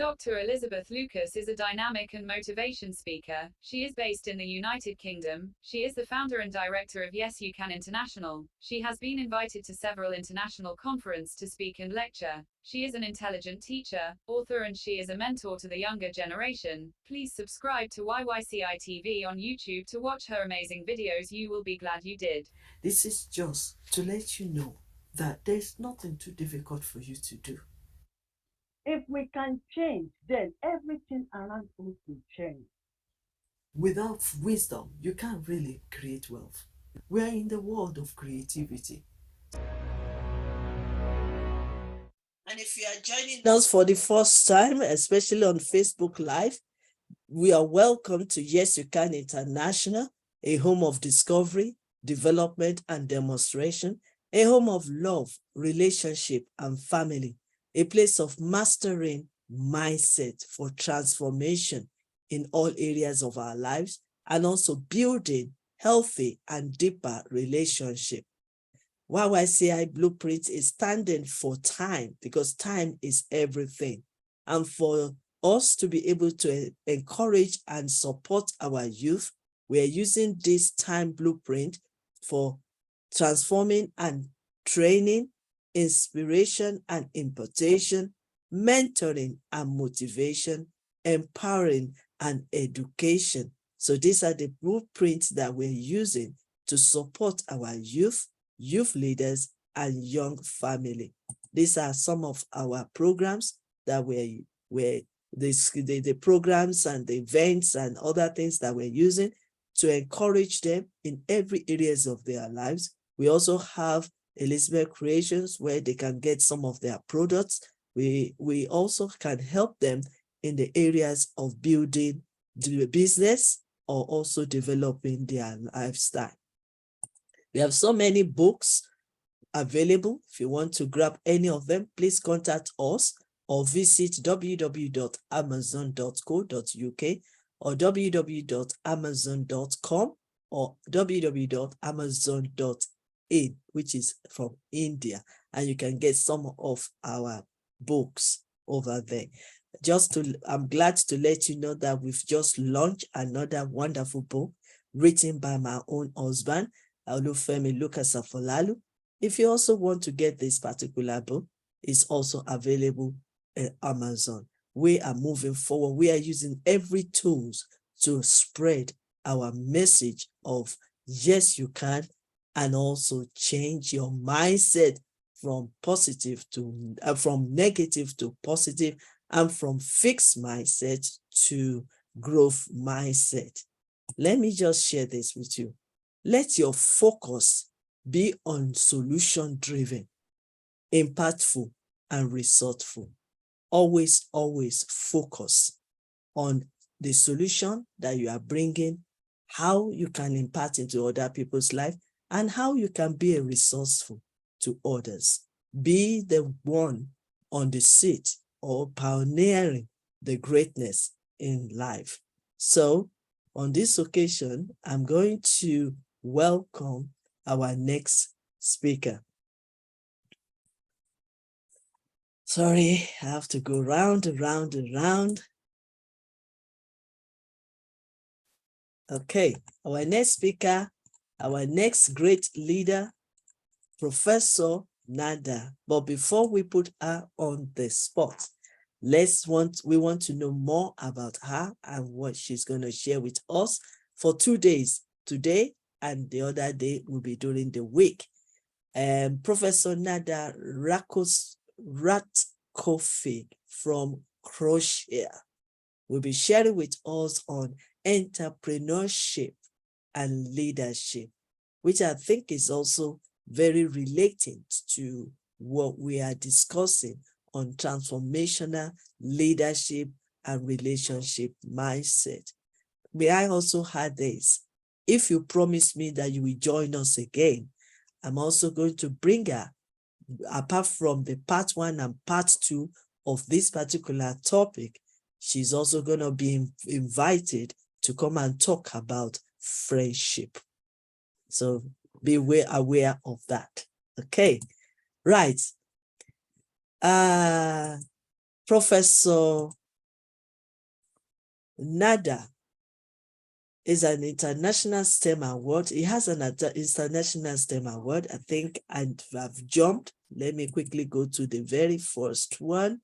Dr. Elizabeth Lucas is a dynamic and motivation speaker. She is based in the United Kingdom. She is the founder and director of Y.Y.C.I International. She has been invited to several international conferences to speak and lecture. She is an intelligent teacher, author, and she is a mentor to the younger generation. Please subscribe to YYCI TV on YouTube to watch her amazing videos. You will be glad you did. This is just to let you know that there's nothing too difficult for you to do. If we can change, then everything around us will change. Without wisdom, you can't really create wealth. We are in the world of creativity. And if you are joining us for the first time, especially on Facebook Live, we are welcome to Y.Y.C.I International, a home of discovery, development, and demonstration, a home of love, relationship, and family, a place of mastering mindset for transformation in all areas of our lives, and also building healthy and deeper relationship. YYCI Blueprint is standing for time, because time is everything. And for us to be able to encourage and support our youth, we are using this time blueprint for transforming and training, inspiration and impartation, mentoring and motivation, empowering and education. So these are the blueprints that we're using to support our youth leaders, and young family. These are some of our programs that the programs and the events and other things that we're using to encourage them in every areas of their lives. We also have Elizabeth Creations, where they can get some of their products. We also can help them in the areas of building the business or also developing their lifestyle. We have so many books available. If you want to grab any of them, please contact us or visit www.amazon.co.uk or www.amazon.com or www.amazon.in, which is from India. And you can get some of our books over there. I'm glad to let you know that we've just launched another wonderful book written by my own husband, Olufemi Lucas Afolalu. If you also want to get this particular book, it's also available at Amazon. We are moving forward. We are using every tools to spread our message of yes, you can, and also change your mindset from negative to positive, and from fixed mindset to growth mindset. Let me just share this with you. Let your focus be on solution-driven, impactful, and resourceful. Always, always focus on the solution that you are bringing, how you can impact into other people's life, and how you can be a resourceful to others. Be the one on the seat or pioneering the greatness in life. So on this occasion, I'm going to welcome our next speaker. Sorry, I have to go round and round and round. Okay, our next speaker, our next great leader, Professor Nada. But before we put her on the spot, we want to know more about her and what she's going to share with us for 2 days. Today and the other day will be during the week. Professor Nada Ratkovic from Croatia will be sharing with us on entrepreneurship and leadership, which I think is also very related to what we are discussing on transformational leadership and relationship mindset. May I also add this? If you promise me that you will join us again, I'm also going to bring her, apart from the part 1 and part 2 of this particular topic, she's also going to be invited to come and talk about friendship. So be aware of that. Okay, right. Professor NADA is an international STEM award. It has an international STEM award. I think I've jumped. Let me quickly go to the very first one.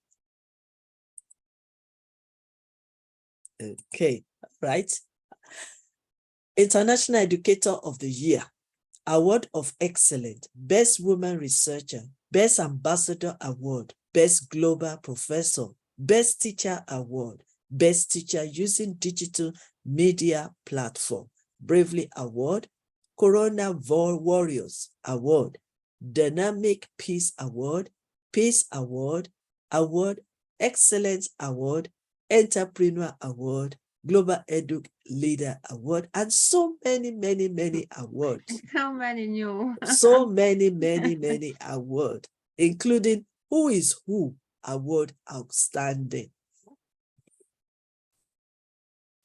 Okay, right. International Educator of the Year, Award of Excellence, Best Woman Researcher, Best Ambassador Award, Best Global Professor, Best Teacher Award, Best Teacher Using Digital Media Platform, Bravely Award, Corona Warriors Award, Dynamic Peace Award, Peace Award, Award, Excellence Award, Entrepreneur Award, Global Edu Leader Award, and so many, many, many awards. How many new? So many, many, many awards, including Who is Who Award Outstanding.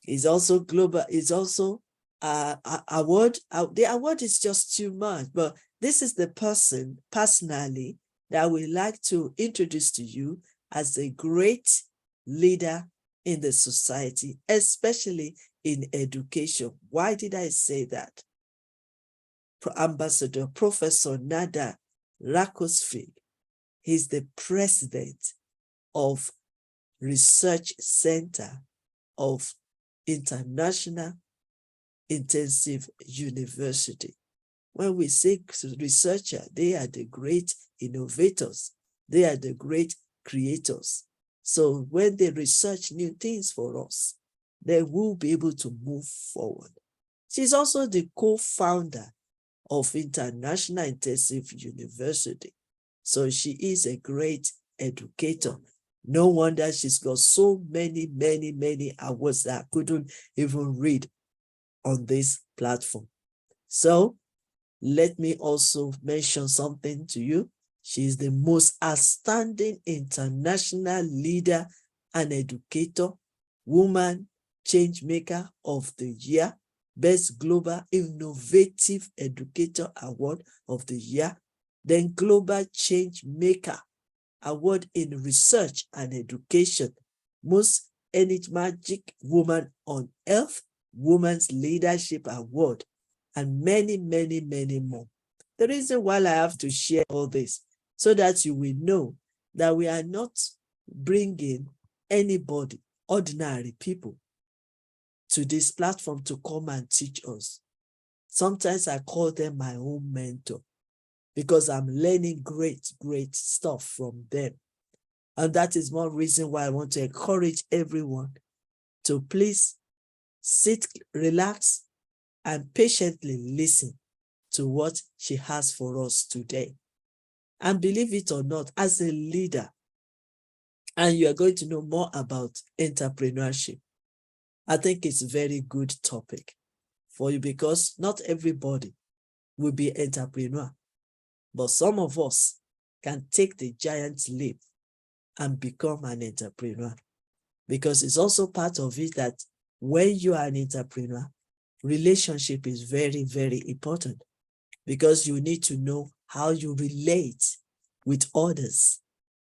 It's also global, it's also award. The award is just too much, but this is the person personally that I would like to introduce to you as a great leader in the society, especially in education. Why did I say that? Ambassador Professor Nada Ratkovic. He's the president of Research Center of International Intensive University. When we say researcher, they are the great innovators. They are the great creators. So when they research new things for us, they will be able to move forward. She's also the co-founder of International Intensive University. So she is a great educator. No wonder she's got so many, many, many awards that I couldn't even read on this platform. So let me also mention something to you. She is the most outstanding international leader and educator, woman change maker of the year, Best Global Innovative Educator Award of the year, then Global Change Maker Award in Research and Education, Most Enigmatic Woman on Earth, Women's Leadership Award, and many, many, many more. The reason why I have to share all this, so that you will know that we are not bringing anybody, ordinary people, to this platform to come and teach us. Sometimes I call them my own mentor because I'm learning great, great stuff from them. And that is one reason why I want to encourage everyone to please sit, relax, and patiently listen to what she has for us today. And believe it or not, as a leader, and you are going to know more about entrepreneurship, I think it's a very good topic for you because not everybody will be entrepreneur, but some of us can take the giant leap and become an entrepreneur, because it's also part of it that when you are an entrepreneur, relationship is very, very important, because you need to know how you relate with others,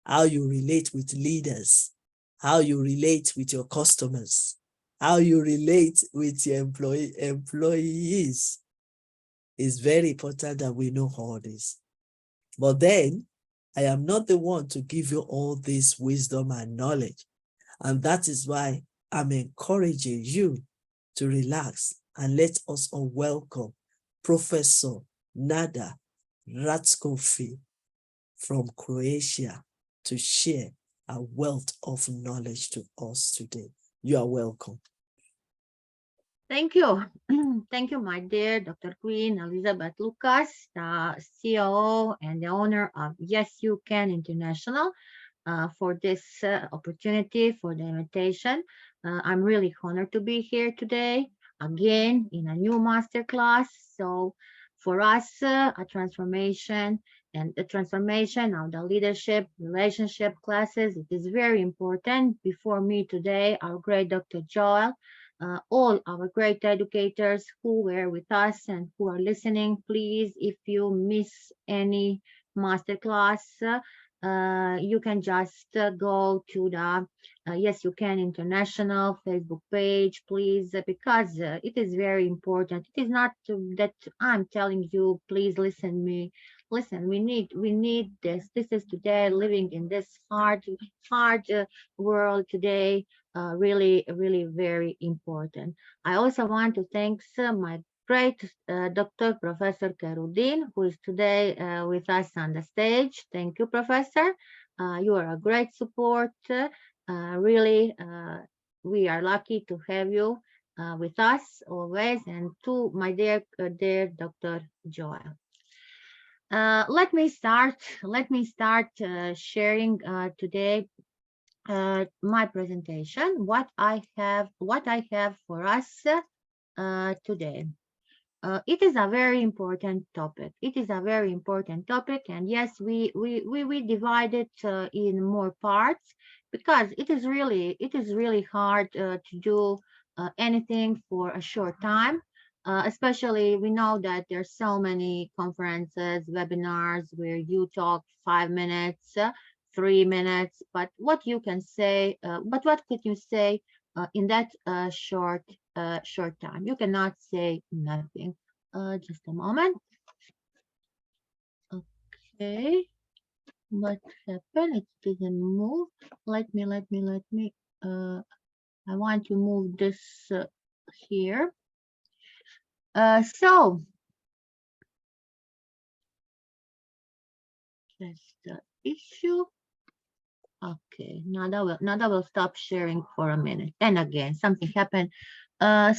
how you relate with leaders, how you relate with your customers, how you relate with your employees. It's very important that we know all this. But then, I am not the one to give you all this wisdom and knowledge. And that is why I'm encouraging you to relax and let us all welcome Professor Nada Ratkovic from Croatia to share a wealth of knowledge to us today. You are welcome. Thank you. Thank you, my dear Dr. Queen Elizabeth Lucas, the CEO and the owner of Yes You Can International, for this opportunity, for the invitation. I'm really honored to be here today, again, in a new masterclass. So for us, a transformation and the transformation of the leadership relationship classes, it is very important. Before me today, our great Dr. Joel, all our great educators who were with us and who are listening, please, if you miss any masterclass, you can just go to the Yes You Can International Facebook page, please, because it is very important. It is not that I'm telling you, please listen me. Listen, we need this. This is today living in this hard world today. Really, really very important. I also want to thank my great Dr. Professor Kerudin, who is today with us on the stage. Thank you, Professor. You are a great support. Really, we are lucky to have you with us always. And to my dear Dr. Joel. Let me start sharing today my presentation. What I have for us today. It is a very important topic. It is a very important topic, and yes, we divide it in more parts because it is really hard to do anything for a short time. Especially, we know that there's so many conferences, webinars where you talk 5 minutes, 3 minutes, but what could you say in that short time? You cannot say nothing. Just a moment. Okay, what happened? It didn't move. Let me. I want to move this here. So that's the issue. Okay, Nada will stop sharing for a minute. And again, something happened. I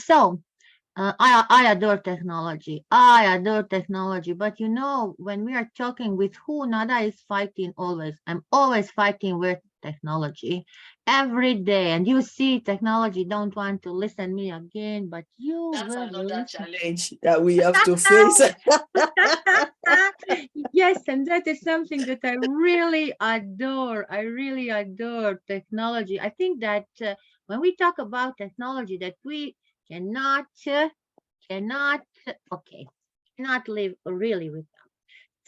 adore technology. I adore technology. But when we are talking with who Nada is fighting always, I'm always fighting with technology every day. And you see, technology don't want to listen me again, but you That's will another listen. challenge that we have to face. Yes, and that is something that I really adore. I really adore technology. I think that when we talk about technology, that we cannot cannot okay cannot live really without.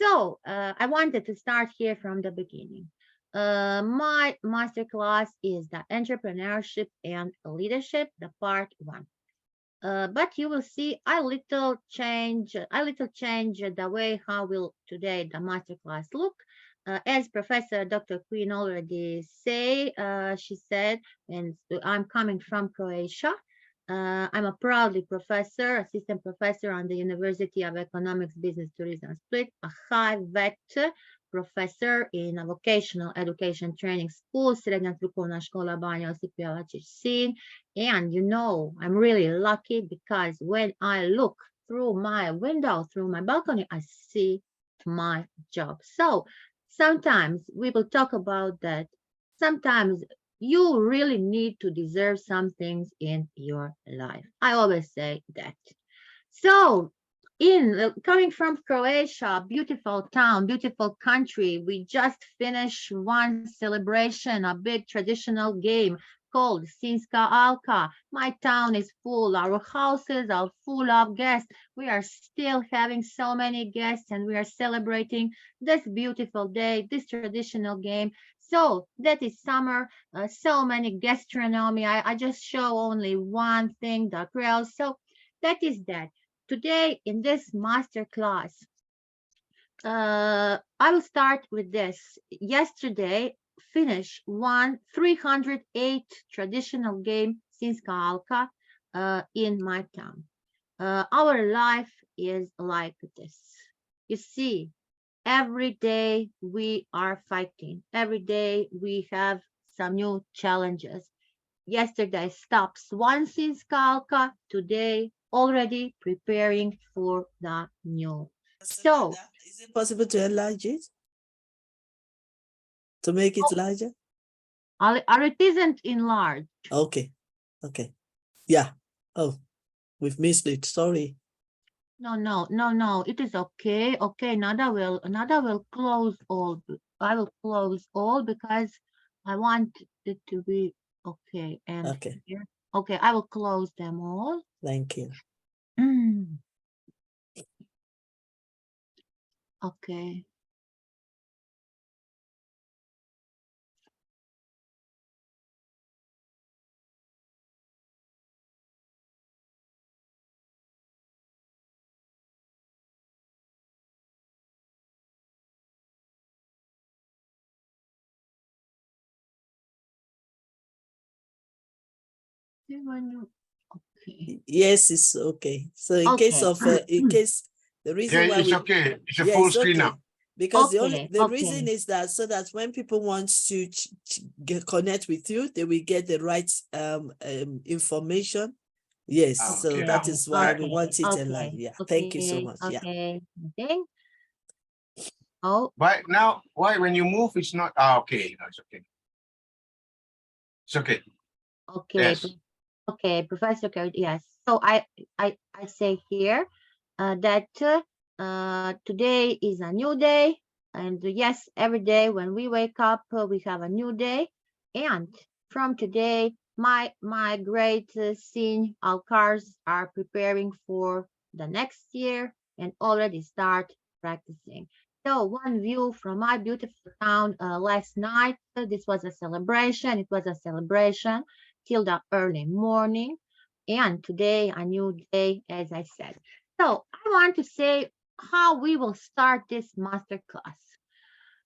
So I wanted to start here from the beginning. My masterclass is the entrepreneurship and leadership, the part one. But you will see I little change the way how will today the masterclass look. As Professor Dr. Queen already she said, and I'm coming from Croatia. I'm a proudly professor, assistant professor on the University of Economics, Business, Tourism, Split, a high vet professor in a vocational education training school, Srednja strukovna škola Banja Josipa Sin. And I'm really lucky because when I look through my window, through my balcony, I see my job. So sometimes we will talk about that. Sometimes you really need to deserve some things in your life. I always say that. So, coming from Croatia, beautiful town, beautiful country, we just finished one celebration, a big traditional game called Sinska Alka. My town is full. Our houses are full of guests. We are still having so many guests and we are celebrating this beautiful day, this traditional game. So that is summer, so many gastronomy. I just show only one thing, the grill. So that is that. Today in this master class, I will start with this. Yesterday, finished 308 traditional game since Kaalka in my town. Our life is like this. You see, every day we are fighting. Every day we have some new challenges. Yesterday stops once in Skalka, today already preparing for the new. So, is it possible to enlarge it? To make it larger? it isn't enlarged. Okay. Okay. Yeah. Oh, we've missed it. Sorry. No. It is okay. Okay, Nada will close all. I will close all because I want it to be okay. And Okay. here, okay, I will close them all. Thank you. Okay. Okay. Yes, it's okay. So in case Okay. of in case the reason Okay, why it's we okay. It's a yeah, full it's screen okay now. because Okay. the reason Okay. is that so that when people want to connect with you, they will get the right information. Yes, so Okay, that now. Okay. is why we Okay. want it alive. Okay. Yeah, thank you so Okay. much. Yeah. Okay. Okay. Oh, But now, why when you move, it's not okay. No, it's okay. It's okay. okay. Yes. Okay, Professor Kerr, yes. So I say here that today is a new day, and yes, every day when we wake up, we have a new day, and from today, my great scene, our cars are preparing for the next year and already start practicing. So one view from my beautiful town last night. This was a celebration. It was a celebration till the early morning. And today, a new day, as I said. So I want to say how we will start this masterclass.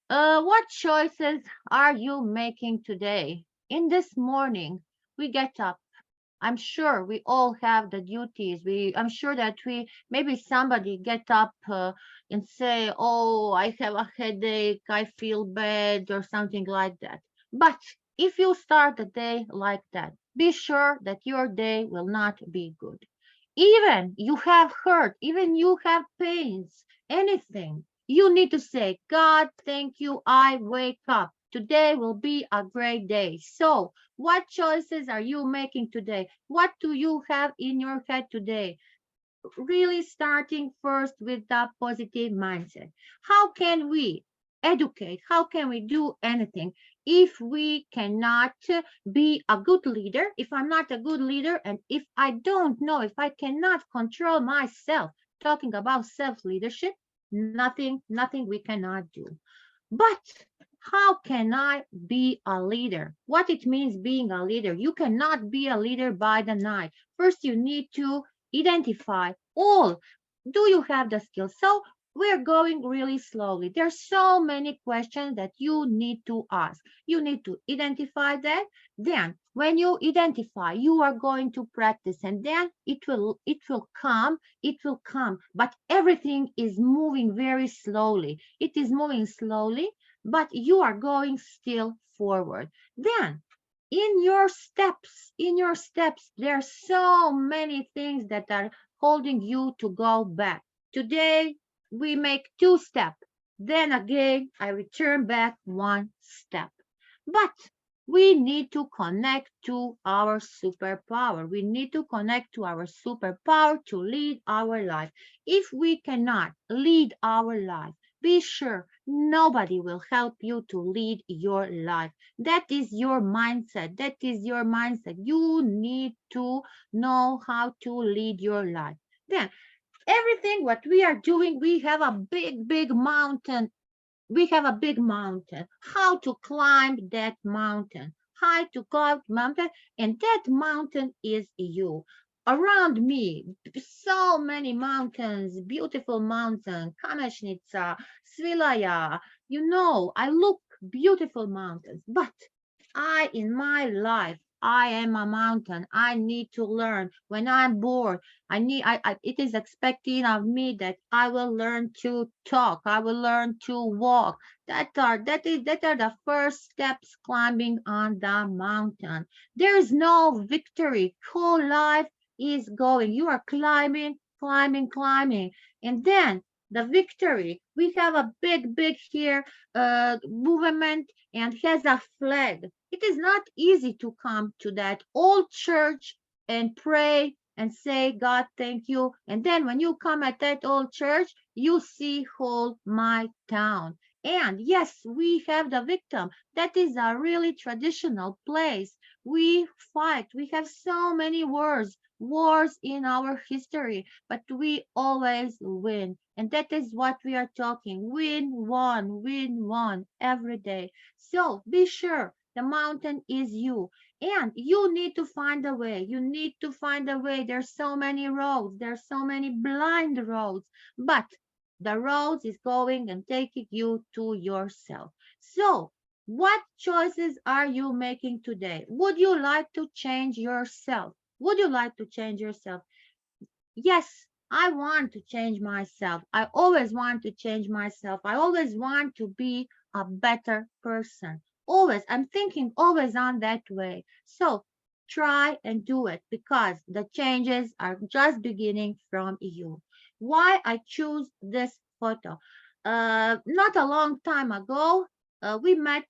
What choices are you making today? In this morning, we get up. I'm sure we all have the duties. I'm sure that we maybe somebody get up and say, "Oh, I have a headache. I feel bad," or something like that. But if you start the day like that, be sure that your day will not be good. Even you have hurt, even you have pains, anything. You need to say, God, thank you. I wake up. Today will be a great day. So what choices are you making today? What do you have in your head today? Really starting first with that positive mindset. How can we educate? How can we do anything if we cannot be a good leader? If I'm not a good leader, and if I don't know, if I cannot control myself, talking about self-leadership, nothing we cannot do. But how can I be a leader? What it means being a leader? You cannot be a leader by the night. First, you need to identify all. Do you have the skills? So we're going really slowly. There's so many questions that you need to ask. You need to identify that. Then when you identify, you are going to practice, and then it will come. But everything is moving very slowly. It is moving slowly, but you are going still forward. Then in your steps, there are so many things that are holding you to go back. Today, we make 2 steps. Then again, I return back 1 step. But we need to connect to our superpower. We need to connect to our superpower to lead our life. If we cannot lead our life, be sure nobody will help you to lead your life. That is your mindset. That is your mindset. You need to know how to lead your life. Then everything what we are doing, we have a big mountain. We have a big mountain. How to climb that mountain? How to climb mountain? And that mountain is you. Around me, so many mountains, beautiful mountain, Kameshnitsa, Svilaya. You know, I look beautiful mountains, but in my life, I am a mountain. I need to learn. When I'm bored, it is expecting of me that I will learn to talk. I will learn to walk. That are the first steps climbing on the mountain. There is no victory. Whole life is going. You are climbing. And then the victory. We have a big here movement and has a flag. It is not easy to come to that old church and pray and say, God, thank you. And then when you come at that old church, you see whole my town. And yes, we have the victim. That is a really traditional place. We fight. We have so many wars in our history, but we always win. And that is what we are talking. Win one every day. So be sure the mountain is you. And you need to find a way. You need to find a way. There's so many roads. There's so many blind roads. But the road is going and taking you to yourself. So What choices are you making today? Would you like to change yourself? Would you like to change yourself? Yes, I want to change myself. I always want to change myself. I always want to be a better person. Always. I'm thinking always on that way. So try and do it because the changes are just beginning from you. Why I choose this photo? Not a long time ago, we met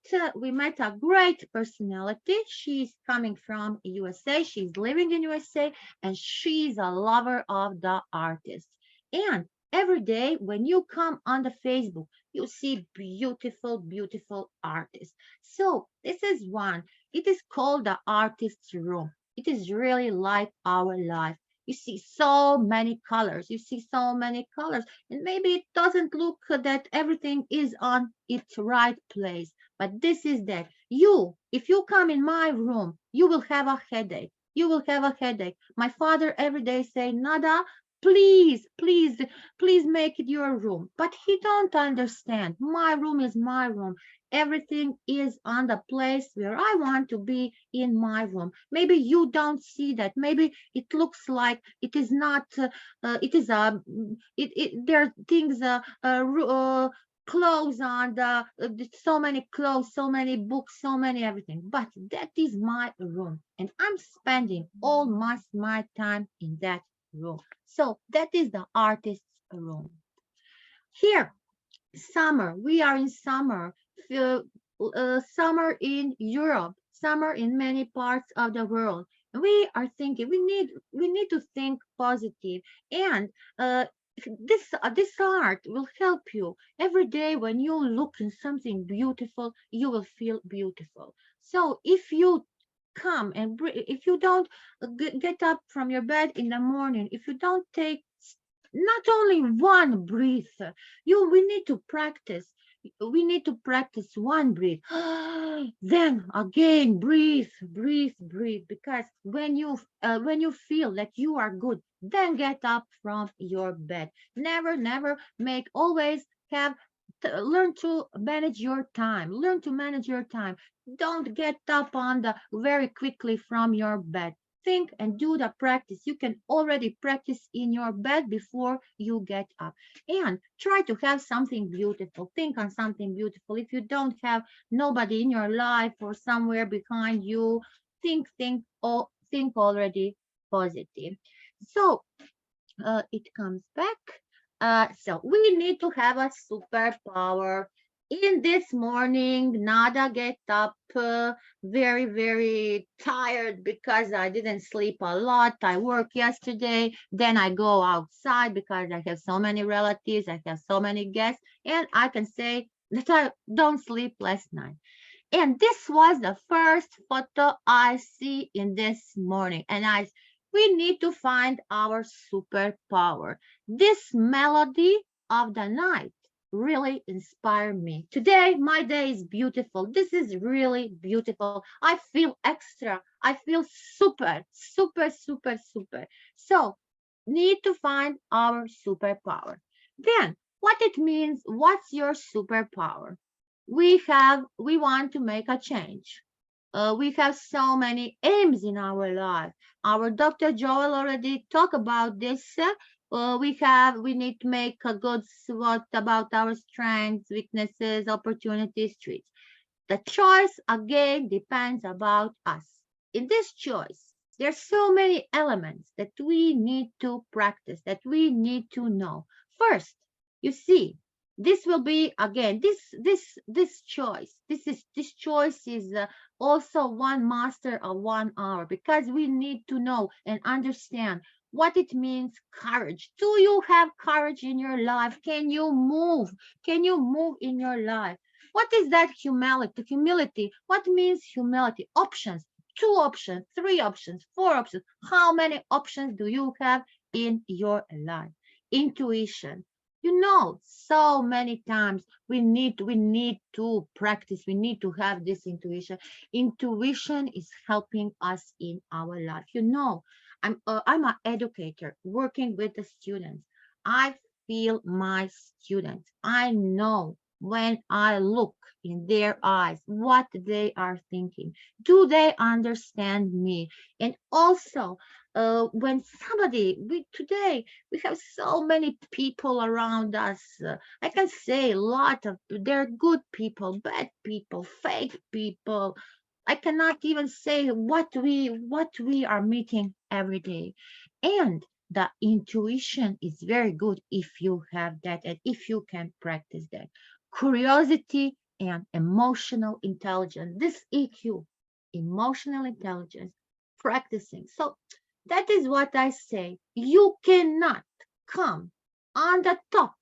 a great personality. She's coming from USA. She's living in USA and she's a lover of the artist. And every day when you come on the Facebook, you see beautiful, beautiful artists. So this is one. It is called the artist's room. It is really like our life. You see so many colors. You see so many colors. And maybe it doesn't look that everything is on its right place. But this is that. If you come in my room, you will have a headache. You will have a headache. My father every day say, Nada, please, please, please make it your room. But he don't understand. My room is my room. Everything is on the place where I want to be in my room. Maybe you don't see that. Maybe it looks like it is not. It is a. There are things. Clothes on so many clothes, so many books, so many everything. But that is my room, and I'm spending all my time in that room. So that is the artist's room. Here, summer. We are in summer. uh, Summer in Europe, summer in many parts of the world. We are thinking we need to think positive, and this art will help you every day. When you look in something beautiful, you will feel beautiful. So if you come and if you don't get up from your bed in the morning, if you don't take not only one breath, we need to practice. We need to practice one breath. Then again, breathe, breathe, breathe. Because when you feel that you are good, then get up from your bed. Never, never make. Always have. Learn to manage your time. Learn to manage your time. Don't get up on the very quickly from your bed. Think and do the practice. You can already practice in your bed before you get up. And try to have something beautiful. Think on something beautiful. If you don't have nobody in your life or somewhere behind you, think already positive. So it comes back. So we need to have a superpower. In this morning, Nada get up very, very tired because I didn't sleep a lot. I worked yesterday. Then I go outside because I have so many relatives. I have so many guests. And I can say that I don't sleep last night. And this was the first photo I see in this morning. And we need to find our superpower. This melody of the night really inspired me. Today, my day is beautiful. This is really beautiful. I feel extra. I feel super, super, super, super. So, need to find our superpower. Then, what it means, what's your superpower? We want to make a change. We have so many aims in our life. Our Dr. Joel already talked about this. We need to make a good SWOT about our strengths, weaknesses, opportunities, traits. The choice again depends about us. In this choice, there's so many elements that we need to practice, that we need to know. First, you see, this will be again this choice. This choice is also one master of 1 hour because we need to know and understand what it means courage. Do you have courage in your life? Can you move? Can you move in your life? What is that humility? Humility. What means humility? Options. 2 options, 3 options, 4 options. How many options do you have in your life? Intuition. So many times we need to practice. We need to have this intuition. Intuition is helping us in our life. I'm an educator working with the students. I feel my students. I know when I look in their eyes, what they are thinking. Do they understand me? And also, when somebody, today, we have so many people around us. I can say a lot of, they're good people, bad people, fake people. I cannot even say what we are meeting every day. And the intuition is very good if you have that and if you can practice that. Curiosity and emotional intelligence, this EQ, emotional intelligence, practicing. So that is what I say. You cannot come on the top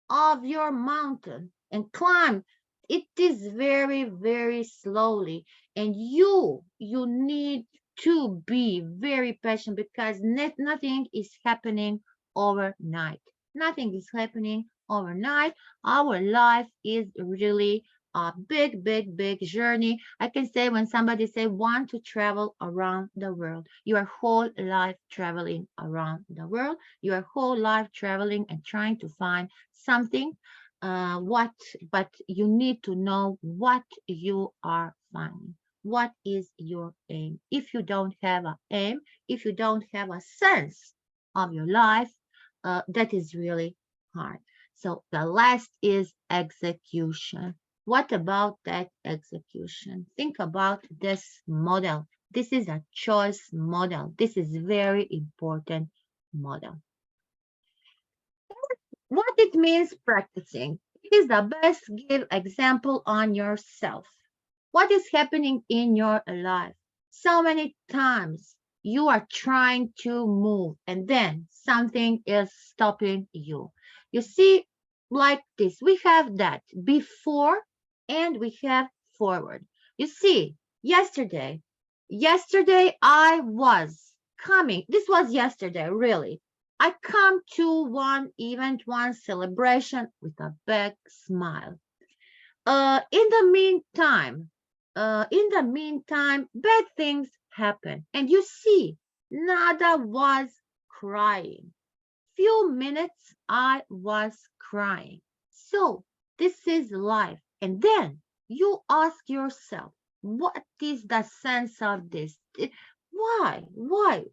of your mountain and climb. It is very, very slowly. And you need to be very patient because nothing is happening overnight. Nothing is happening overnight. Our life is really a big, big, big journey. I can say when somebody say want to travel around the world, your whole life traveling around the world, your whole life traveling and trying to find something. What, but you need to know what you are finding. What is your aim? If you don't have an aim, if you don't have a sense of your life, that is really hard. So the last is execution. What about that execution? Think about this model. This is a choice model. This is very important model. What it means practicing. It is the best give example on yourself. What is happening in your life? So many times you are trying to move and then something is stopping you. You see, like this, we have that before and we have forward. You see, yesterday I was coming. This was yesterday, really. I come to one event, one celebration with a big smile. In the meantime, bad things happen. And you see, Nada was crying. Few minutes I was crying. So this is life. And then you ask yourself, what is the sense of this? Why? Why?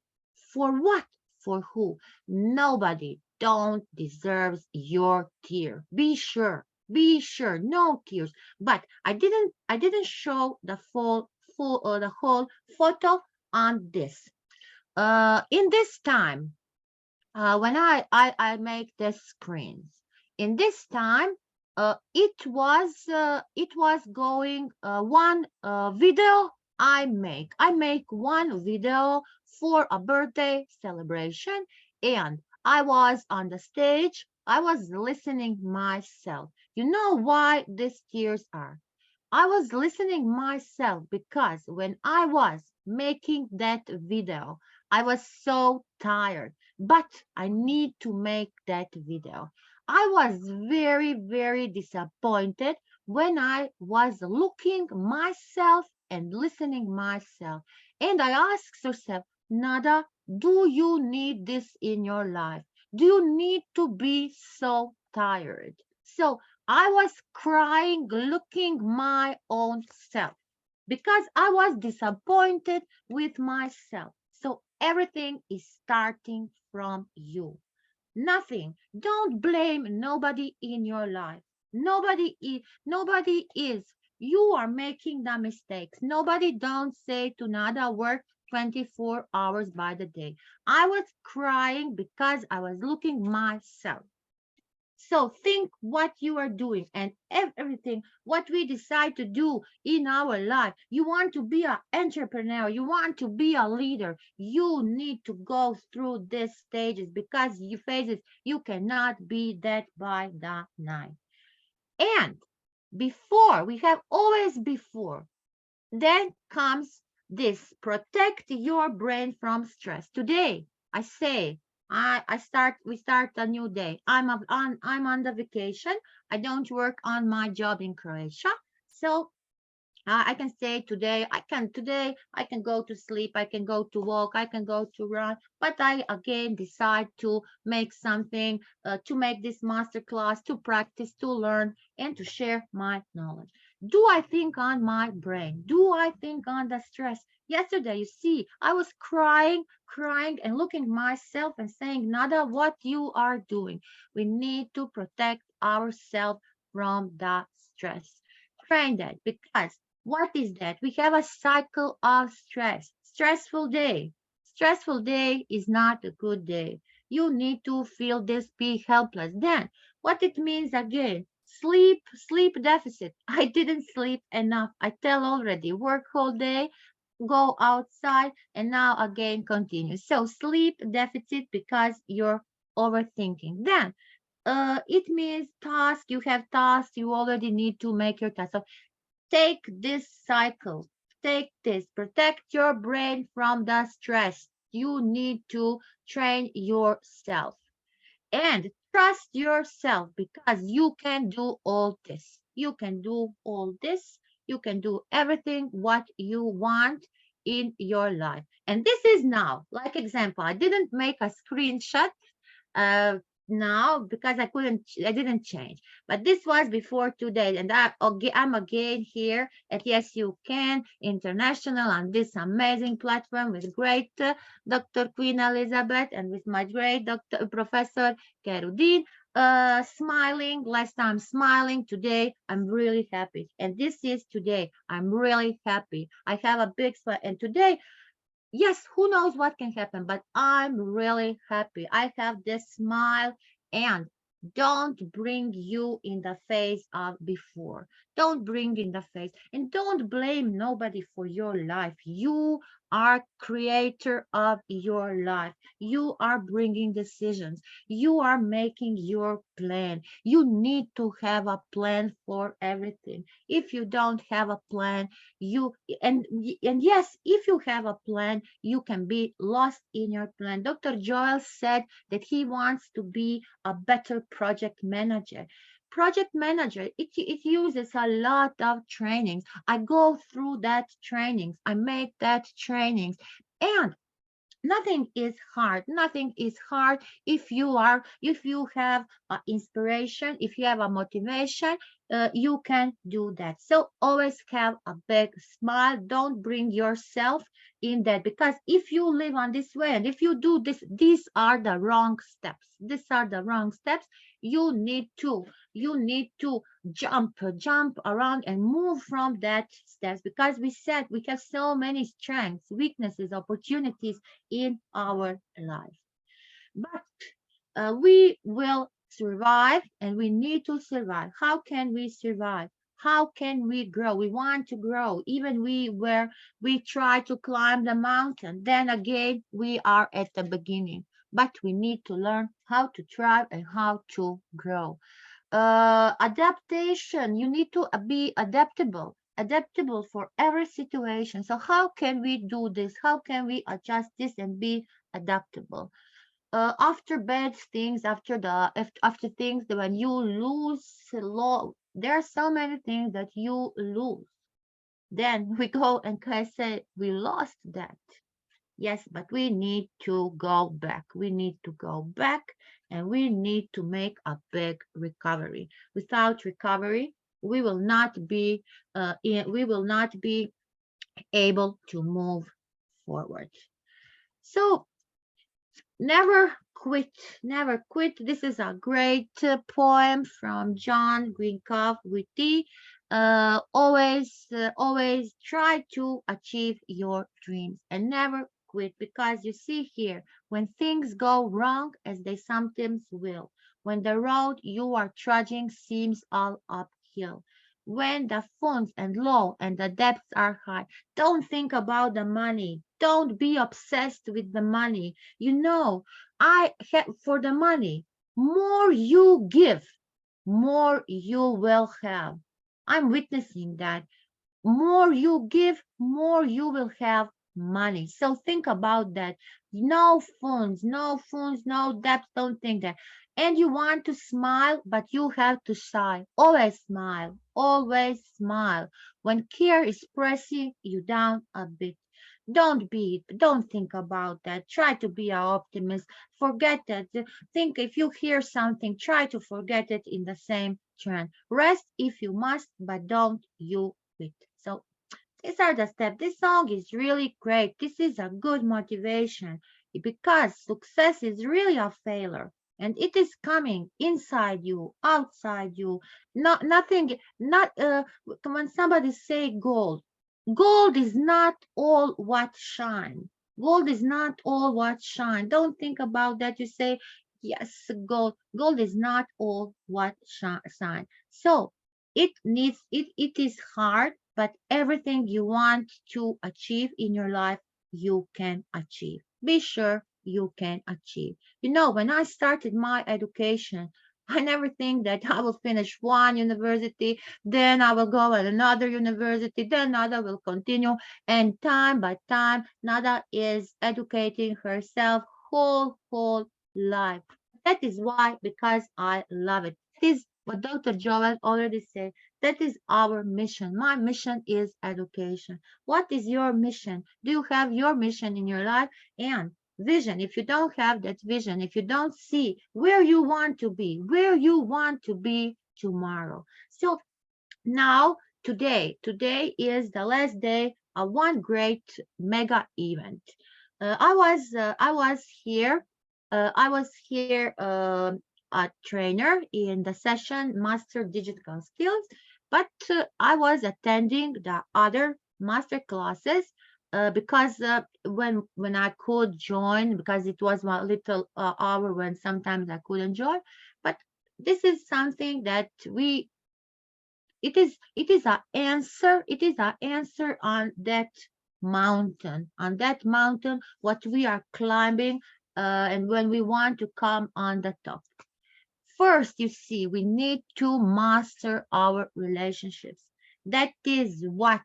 For what? For who? Nobody don't deserves your tear. Be sure, no tears. But I didn't show the the whole photo on this. In this time, when I make the screens, in this time, it was going one video I make one video for a birthday celebration, and I was on the stage. I was listening myself. You know why these tears are? I was listening myself because when I was making that video, I was so tired, but I need to make that video. I was very, very disappointed when I was looking myself and listening myself. And I asked myself, Nada, do you need this in your life? Do you need to be so tired? So I was crying, looking my own self because I was disappointed with myself. So everything is starting from you. Nothing. Don't blame nobody in your life. Nobody is. You are making the mistakes. Nobody don't say to Nada work 24 hours by the day. I was crying because I was looking myself. So think what you are doing and everything, what we decide to do in our life. You want to be an entrepreneur, you want to be a leader, you need to go through these stages because you face it. You cannot be that by the night. And before, we have always before. Then comes this protect your brain from stress. Today, I say, we start a new day. I'm on the vacation. I don't work on my job in Croatia. So I can say today I can go to sleep, I can go to walk, I can go to run, but I again decide to make something, to make this master class, to practice, to learn, and to share my knowledge. Do I think on my brain? Do I think on the stress? Yesterday, you see, I was crying and looking at myself and saying, Nada, what you are doing? We need to protect ourselves from the stress. Train that, because what is that? We have a cycle of stress. Stressful day. Stressful day is not a good day. You need to feel this, be helpless. Then, what it means again? Sleep deficit. I didn't sleep enough. I tell already, work whole day, go outside, and now again continue. So sleep deficit because you're overthinking. Then it means task. You have tasks. You already need to make your task. So take this cycle. Take this. Protect your brain from the stress. You need to train yourself and trust yourself because you can do all this. You can do all this. You can do everything what you want in your life. And this is now, like example, I didn't make a screenshot uh, now because I didn't change. But this was before today, and I'm again here at Yes You Can International on this amazing platform with great Dr. Queen Elizabeth and with my great Dr. Professor Kerudin. Smiling, last time smiling, today I'm really happy. And this is today, I'm really happy. I have a big smile, and today yes, who knows what can happen, but I'm really happy. I have this smile and don't bring you in the face of before. Don't bring in the face and don't blame nobody for your life. You are creator of your life. You are bringing decisions. You are making your plan. You need to have a plan for everything. If you don't have a plan, you and yes, if you have a plan, you can be lost in your plan. Dr. Joel said that he wants to be a better project manager. Project manager, it uses a lot of trainings. I go through that trainings, I make that trainings, and nothing is hard if you have inspiration, if you have a motivation, you can do that. So always have a big smile. Don't bring yourself in that, because if you live on this way and if you do this, these are the wrong steps. These are the wrong steps. You need to jump around and move from that steps, because we said we have so many strengths, weaknesses, opportunities in our life. But we will survive, and we need to survive. How can we survive? How can we grow? We want to grow. Even we try to climb the mountain, then again we are at the beginning. But we need to learn how to thrive and how to grow. Adaptation, you need to be adaptable for every situation. So how can we do this? How can we adjust this and be adaptable? After bad things, after things that when you lose there are so many things that you lose, then we go and can say we lost that. Yes, but we need to go back. We need to go back, and we need to make a big recovery. Without recovery, we will not be able to move forward. So never quit. This is a great poem from John Greencott Witty. Always try to achieve your dreams and never quit, because you see here, when things go wrong, as they sometimes will, when the road you are trudging seems all uphill, when the funds and low and the debts are high, don't think about the money. Don't be obsessed with the money. You know, I have for the money, more you give, more you will have. I'm witnessing that. More you give, more you will have money. So think about that. No phones, no phones, no depth. Don't think that. And you want to smile, but you have to sigh. Always smile. Always smile. When care is pressing you down a bit. Don't think about that. Try to be an optimist. Forget that. Think if you hear something, try to forget it in the same trend. Rest if you must, but don't you quit. So these are the steps. This song is really great. This is a good motivation because success is really a failure and it is coming inside you, outside you. Not nothing, not when somebody say gold. Gold is not all what shine. Gold is not all what shine. Don't think about that. You say, yes, gold. Gold is not all what shine. So it is hard, but everything you want to achieve in your life you can achieve. Be sure you can achieve. You know, when I started my education, I never think that I will finish one university, then I will go at another university, then Nada will continue, and time by time Nada is educating herself whole life. That is why, because I love it. That is what Dr. Joel already said. That is our mission. My mission is education. What is your mission? Do you have your mission in your life? And vision. If you don't have that vision, if you don't see where you want to be, where you want to be tomorrow. So now, today is the last day of one great mega event. I was here a trainer in the session Master Digital Skills, but I was attending the other master classes because when I could join, because it was my little hour when sometimes I couldn't join, but this is something that it is an answer on that mountain what we are climbing and when we want to come on the top. First, you see, we need to master our relationships. That is what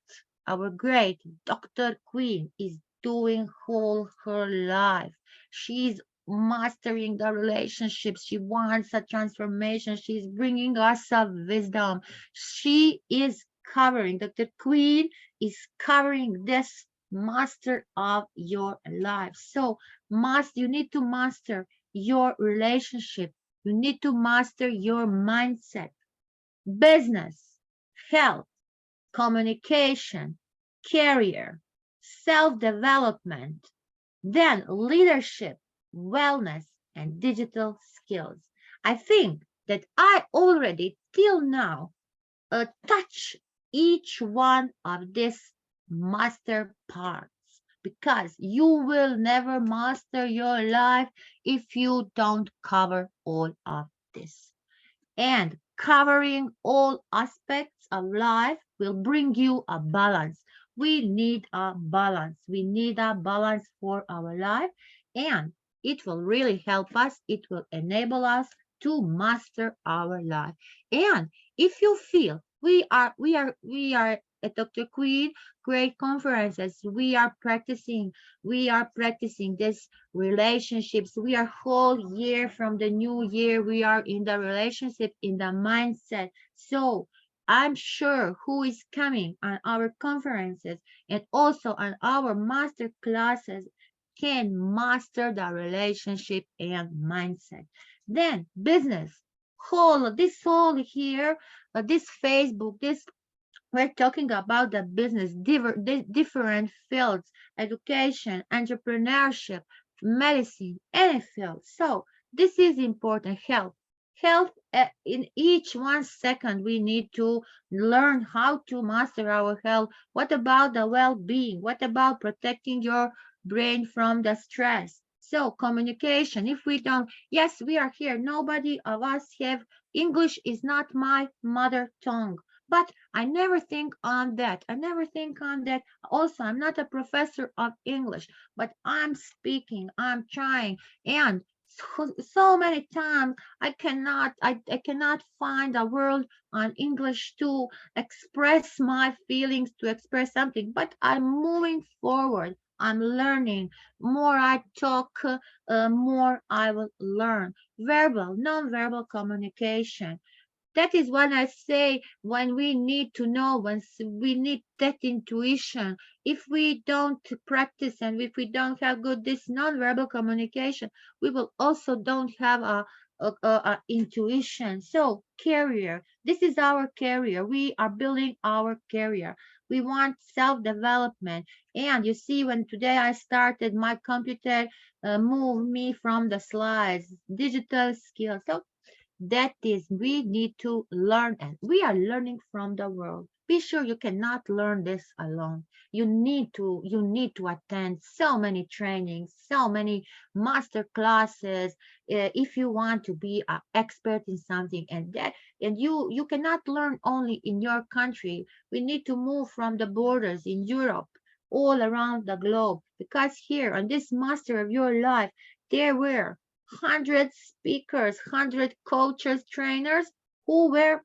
our great Dr. Queen is doing whole her life. She's mastering the relationships. She wants a transformation. She's bringing us a wisdom. She is covering, Dr. Queen is covering this master of your life. So, you need to master your relationship. You need to master your mindset, business, health, communication, career, self-development, then leadership, wellness, and digital skills. I think that I already till now touch each one of these master parts because you will never master your life if you don't cover all of this. And covering all aspects of life will bring you a balance. We need a balance. We need a balance for our life, and it will really help us. It will enable us to master our life. And if you feel we are at Dr. Queen great conferences, we are practicing this relationships. We are whole year from the new year. We are in the relationship, in the mindset. So I'm sure who is coming on our conferences and also on our master classes can master the relationship and mindset. Then business, whole here, this Facebook, this we're talking about the business, different fields, education, entrepreneurship, medicine, any field. So this is important. Health. In each 1 second, we need to learn how to master our health. What about the well-being? What about protecting your brain from the stress? So communication. If we don't, yes, we are here. Nobody of us have English is not my mother tongue. But I never think on that. I never think on that. Also, I'm not a professor of English, but I'm speaking, I'm trying. And so many times I cannot find a word on English to express my feelings, to express something, but I'm moving forward. I'm learning. More I talk, more I will learn. Verbal, non-verbal communication. That is when I say when we need to know, we need that intuition. If we don't practice and if we don't have good this non-verbal communication, we will also don't have a intuition. So career, this is our career. We are building our career. We want self-development. And you see, when today I started, my computer moved me from the slides, digital skills. So that is, we need to learn, and we are learning from the world. Be sure you cannot learn this alone. You need to attend so many trainings, so many master classes, if you want to be an expert in something. And you cannot learn only in your country. We need to move from the borders in Europe, all around the globe, because here on this master of your life, there were 100 speakers, 100 coaches, trainers who were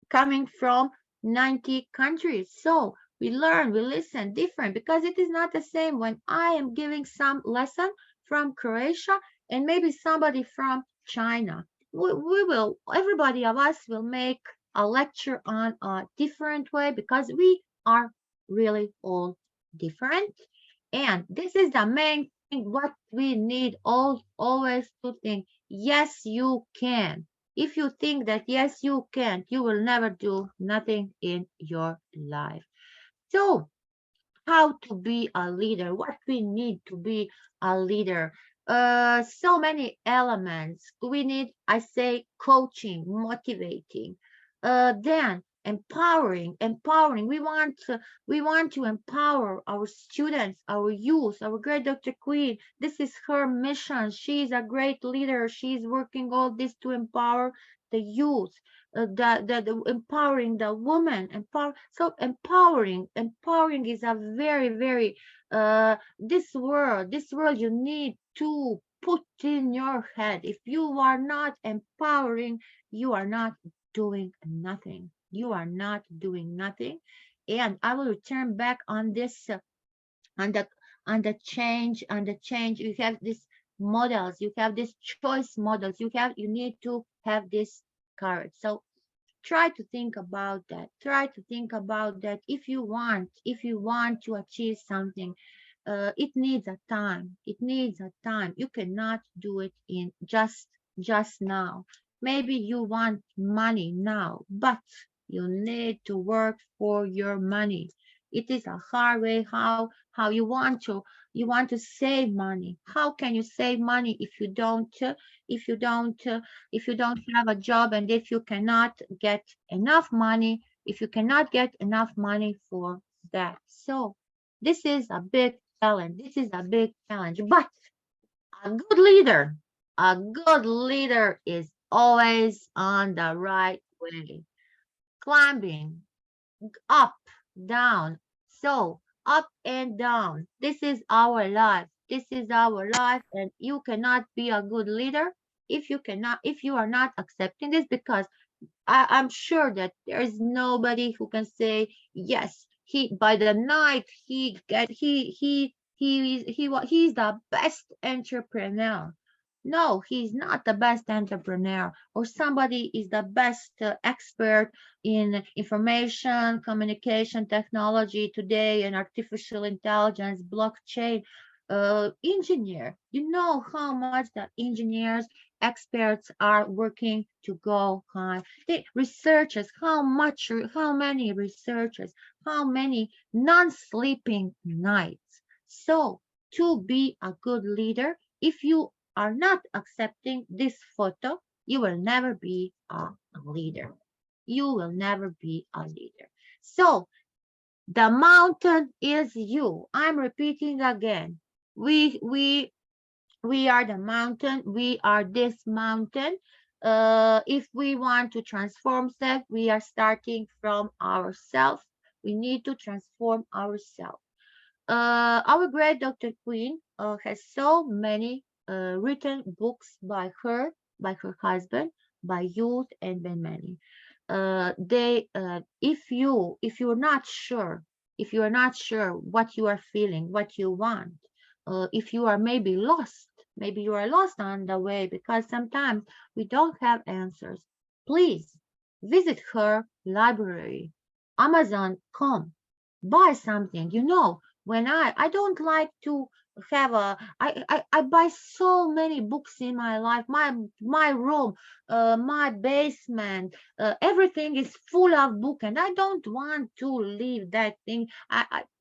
coming from 90 countries. So we learn, we listen different, because it is not the same when I am giving some lesson from Croatia and maybe somebody from China. We will, everybody of us will make a lecture on a different way, because we are really all different. And this is the main thing what we need always to think. Yes, you can. If you think that yes, you can, you will never do nothing in your life. So how to be a leader, what we need to be a leader. So many elements. We need, I say, coaching, motivating, then empowering. We want to empower our students, our youth, our great Dr. Queen. This is her mission. She's a great leader. She's working all this to empower the youth, the empowering the woman, empowering is a very, very, this world you need to put in your head. If you are not empowering, you are not doing nothing. You are not doing nothing. And I will return back on this, on the change. You have these models, you have these choice models, you need to have this courage. So try to think about that. If you want to achieve something, it needs a time. You cannot do it in just now. Maybe you want money now, but you need to work for your money. It is a hard way. How you want to save money. How can you save money if you don't if you don't have a job, and if you cannot get enough money, if you cannot get enough money for that? So this is a big challenge. But a good leader is always on the right way, climbing up, down. So up and down. This is our life. And you cannot be a good leader if you are not accepting this, because I'm sure that there is nobody who can say yes. He by the night he's the best entrepreneur. No, he's not the best entrepreneur, or somebody is the best expert in information, communication technology today, and artificial intelligence, blockchain, engineer. You know how much the engineers, experts are working to go high. Researchers, how many researchers, how many non-sleeping nights. So to be a good leader, if you are not accepting this photo, you will never be a leader. You will never be a leader. So the mountain is you. I'm repeating again. We are the mountain. We are this mountain. If we want to transform self, we are starting from ourselves. We need to transform ourselves. Our great Dr. Queen has so many written books by her husband, by youth, and by many. If you're not sure if you are not sure what you are feeling, what you want, if you are maybe lost, maybe you are lost on the way because sometimes we don't have answers, please visit her library, Amazon.com, buy something. You know, when I don't like to have I buy so many books in my life. My room, my basement, everything is full of book, and I don't want to leave that thing.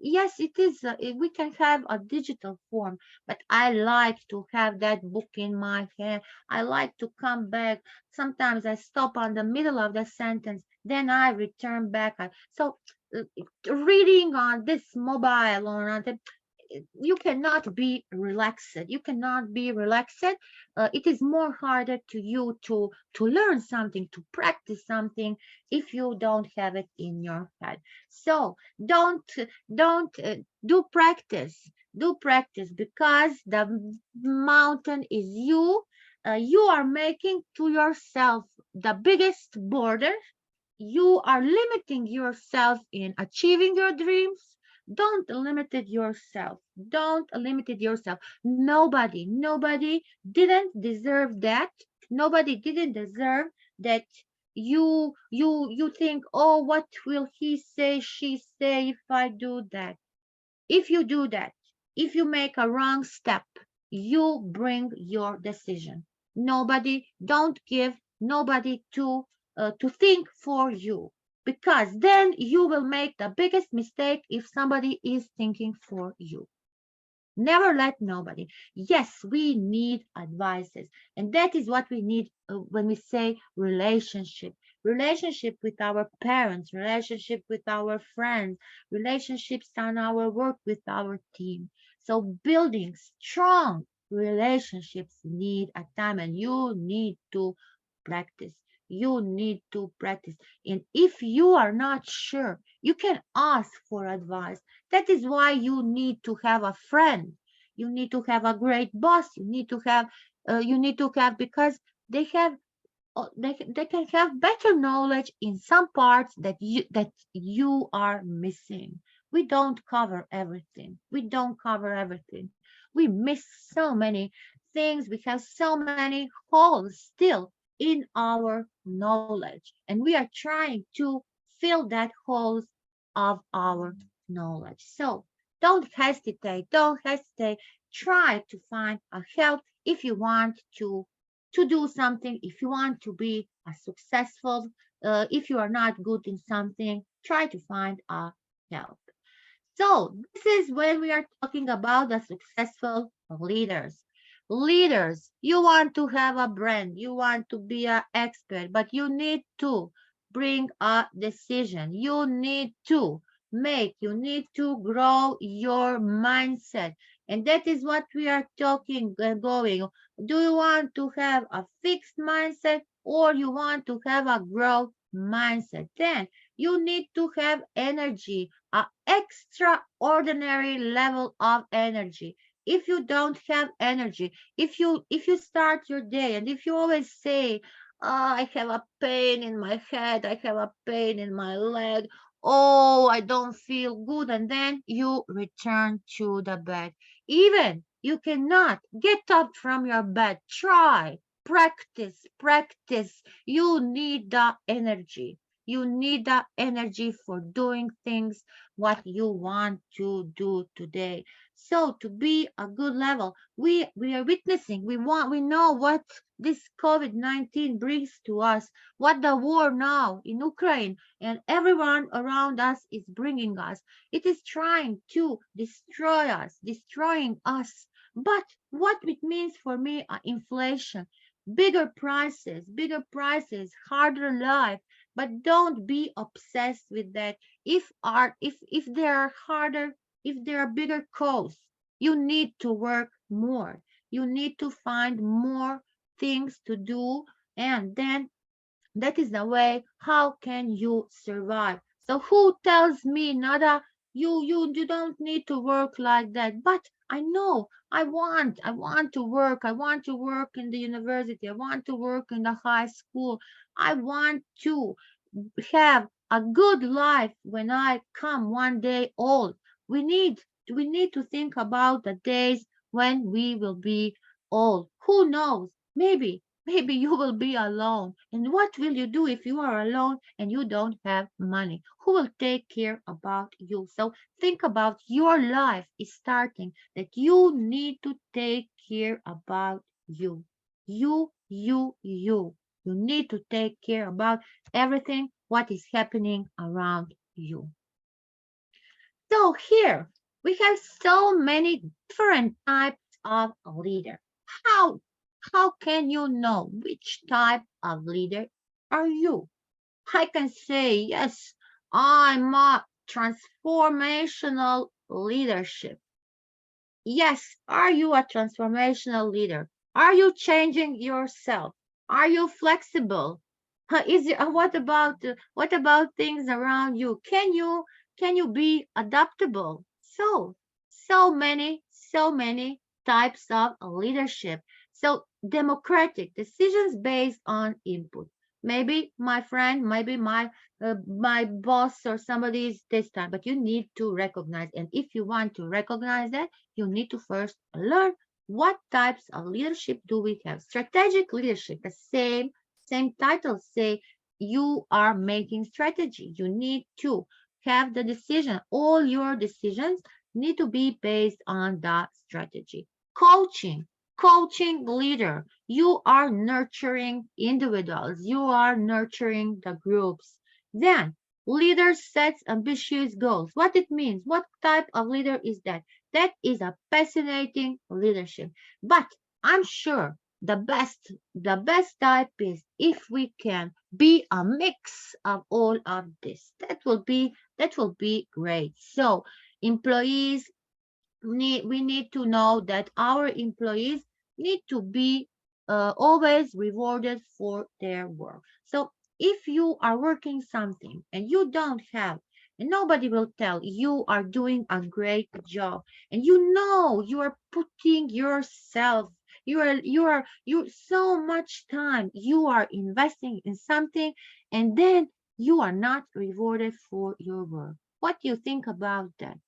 Yes, it is. We can have a digital form, but I like to have that book in my hand. I like to come back. Sometimes I stop on the middle of the sentence, then I return back. So uh, reading on this mobile or on the, you cannot be relaxed. You cannot be relaxed. It is more harder to you to learn something, to practice something if you don't have it in your head. So don't do practice. Do practice because the mountain is you. You are making to yourself the biggest border. You are limiting yourself in achieving your dreams. Don't limit it yourself. Don't limit it yourself. Nobody didn't deserve that. Nobody didn't deserve that. You think, oh, what will he say, she say if I do that? If you do that, if you make a wrong step, you bring your decision. Nobody, don't give nobody to think for you, because then you will make the biggest mistake if somebody is thinking for you. Never let nobody. Yes, we need advices. And that is what we need when we say relationship. Relationship with our parents, relationship with our friends, relationships on our work with our team. So building strong relationships need a time, and you need to practice. You need to practice. And if you are not sure, you can ask for advice. That is why you need to have a friend. You need to have a great boss. You need to have, because they have, they can have better knowledge in some parts that you are missing. We don't cover everything. We don't cover everything. We miss so many things. We have so many holes still in our knowledge, and we are trying to fill that holes of our knowledge. So don't hesitate. Don't hesitate. Try to find a help if you want to do something, if you want to be a successful, if you are not good in something, try to find a help. So this is when we are talking about the successful leaders. Leaders, you want to have a brand, you want to be an expert, but you need to bring a decision. You need to grow your mindset. And that is what we are talking going. Do you want to have a fixed mindset or you want to have a growth mindset? Then you need to have energy, an extraordinary level of energy. If you don't have energy, if you start your day and if you always say, oh, I have a pain in my head, I have a pain in my leg, oh, I don't feel good, and then you return to the bed. Even you cannot get up from your bed. Try, practice, practice. You need the energy. You need the energy for doing things what you want to do today. So to be a good level, we are witnessing, we know what this COVID-19 brings to us, what the war now in Ukraine and everyone around us is bringing us. It is trying to destroy us, destroying us. But what it means for me, inflation, bigger prices, harder life. But don't be obsessed with that. If they are harder, if there are bigger costs, you need to work more. You need to find more things to do, and then that is the way how can you survive. So who tells me, Nada, you don't need to work like that? But I know I want to work. I want to work in the university. I want to work in the high school. I want to have a good life when I come one day old. We need to think about the days when we will be old. Who knows? Maybe you will be alone. And what will you do if you are alone and you don't have money? Who will take care about you? So think about your life is starting that you need to take care about you. You. You need to take care about everything what is happening around you. So here we have so many different types of leader. How how can you know which type of leader are you? I can say yes, I'm a transformational leadership. Yes, are you a transformational leader? Are you changing yourself? Are you flexible? What about things around you? Can you be adaptable? So many types of leadership. So democratic decisions based on input. Maybe my friend, maybe my boss or somebody is this time, but you need to recognize. And if you want to recognize that, you need to first learn what types of leadership do we have. Strategic leadership, the same title say you are making strategy. You need to have the decision. All your decisions need to be based on that strategy. Coaching leader. You are nurturing individuals. You are nurturing the groups. Then leader sets ambitious goals. What it means? What type of leader is that? That is a fascinating leadership. But I'm sure the best type is if we can be a mix of all of this. That will be great. So employees we need to know that our employees need to be always rewarded for their work. So if you are working something and you don't have, and nobody will tell you are doing a great job, and you know you are putting yourself, you so much time you are investing in something, and then you are not rewarded for your work. What do you think about that?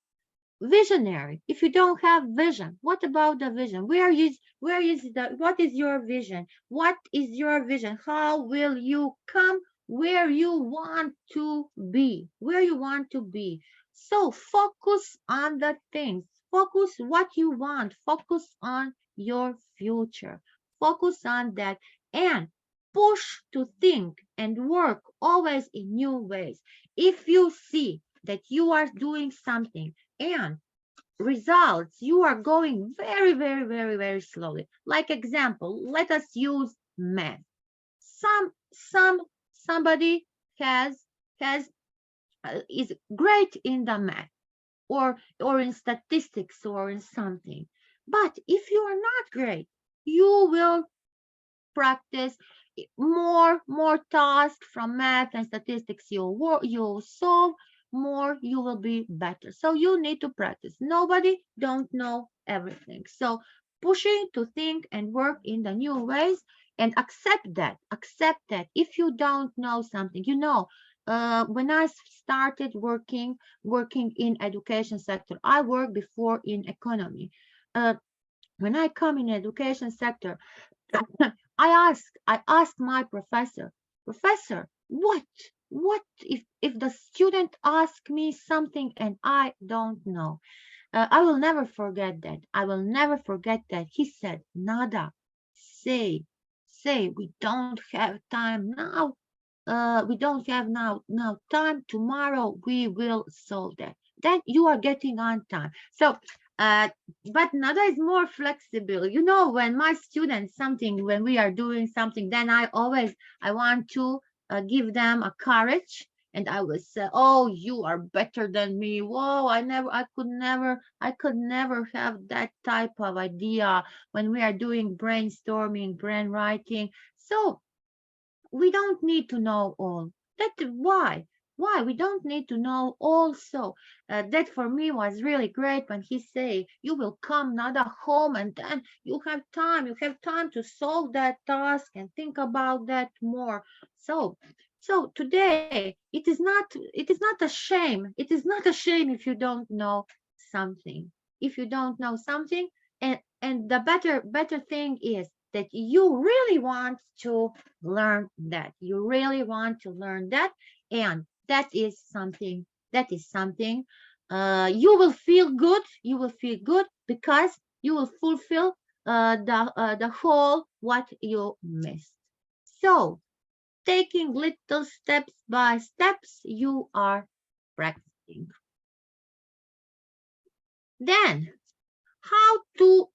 Visionary. If you don't have vision, what about the vision? What is your vision? What is your vision? How will you come where you want to be? Where you want to be. So focus on the things. Focus what you want. Focus on your future. Focus on that and push to think and work always in new ways. If you see that you are doing something and results you are going very very slowly, like example, let us use math. Somebody has is great in the math, or in statistics or in something, but if you are not great, you will practice more tasks from math and statistics you'll solve, more you will be better. So you need to practice. Nobody don't know everything. So pushing to think and work in the new ways, and accept that if you don't know something, when I started working in education sector, I worked before in economy. uh, when I come in education sector, I asked my professor, what if the student asks me something and I don't know? I will never forget that. I will never forget that. He said, Nada, say, we don't have time now. We don't have now time. Tomorrow we will solve that. Then you are getting on time. So uh, but Nada is more flexible. When my students when we are doing something, then I want to give them a courage, and I will say, "Oh, you are better than me. Whoa, I could never have that type of idea when we are doing brainstorming, brainwriting." So we don't need to know all. Why we don't need to know also. That for me was really great when he say you will come not at home, and then you have time to solve that task and think about that more. So So today, it is not a shame. It is not a shame if you don't know something. If you don't know something, and the better thing is that you really want to learn that. You really want to learn that, and that is something you will feel good. You will feel good because you will fulfill the whole what you missed. So taking little steps by steps, you are practicing. Then, how to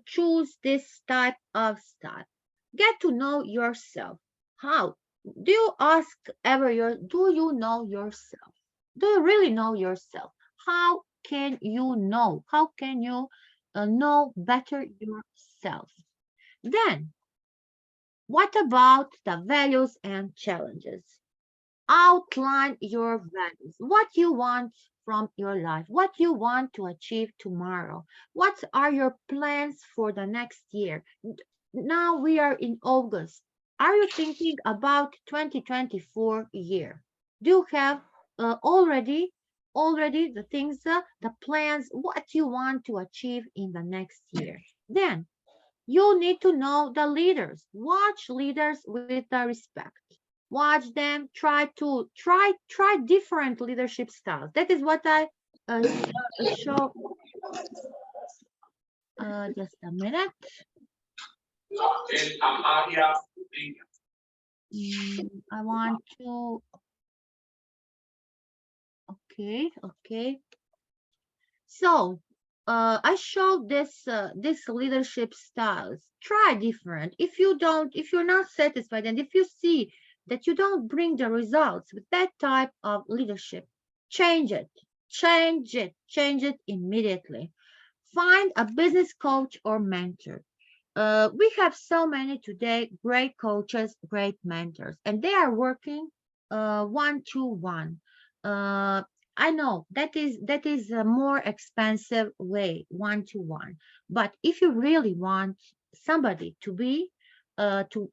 choose this type of style? Get to know yourself. How? Do you ask ever do you know yourself? Do you really know yourself? How can you know? How can you know better yourself? Then, what about the values and challenges? Outline your values, what you want from your life, what you want to achieve tomorrow, what are your plans for the next year. Now we are in August. Are you thinking about 2024 year? Do you have already the things, the plans, what you want to achieve in the next year? Then you need to know the leaders. Watch leaders with the respect. Watch them. Try different leadership styles. That is what I show. Just a minute. I want to. Okay. So I showed this leadership styles. Try different. If you're not satisfied, and if you see that you don't bring the results with that type of leadership, change it. Change it immediately. Find a business coach or mentor. We have so many today, great coaches, great mentors, and they are working one to one. Uh, I know that is a more expensive way, one to one. But if you really want somebody to be to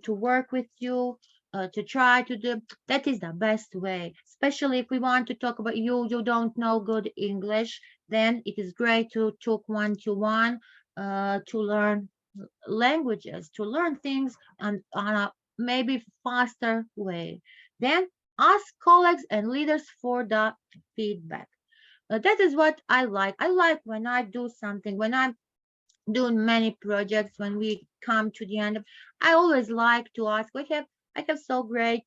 work with you, to try to do, that is the best way. Especially if we want to talk about you don't know good English, then it is great to talk one to one, to learn languages, to learn things on a maybe faster way. Then ask colleagues and leaders for the feedback. That is what I like. I like when I do something, when I'm doing many projects, when we come to the end of, I always like to ask. I have so great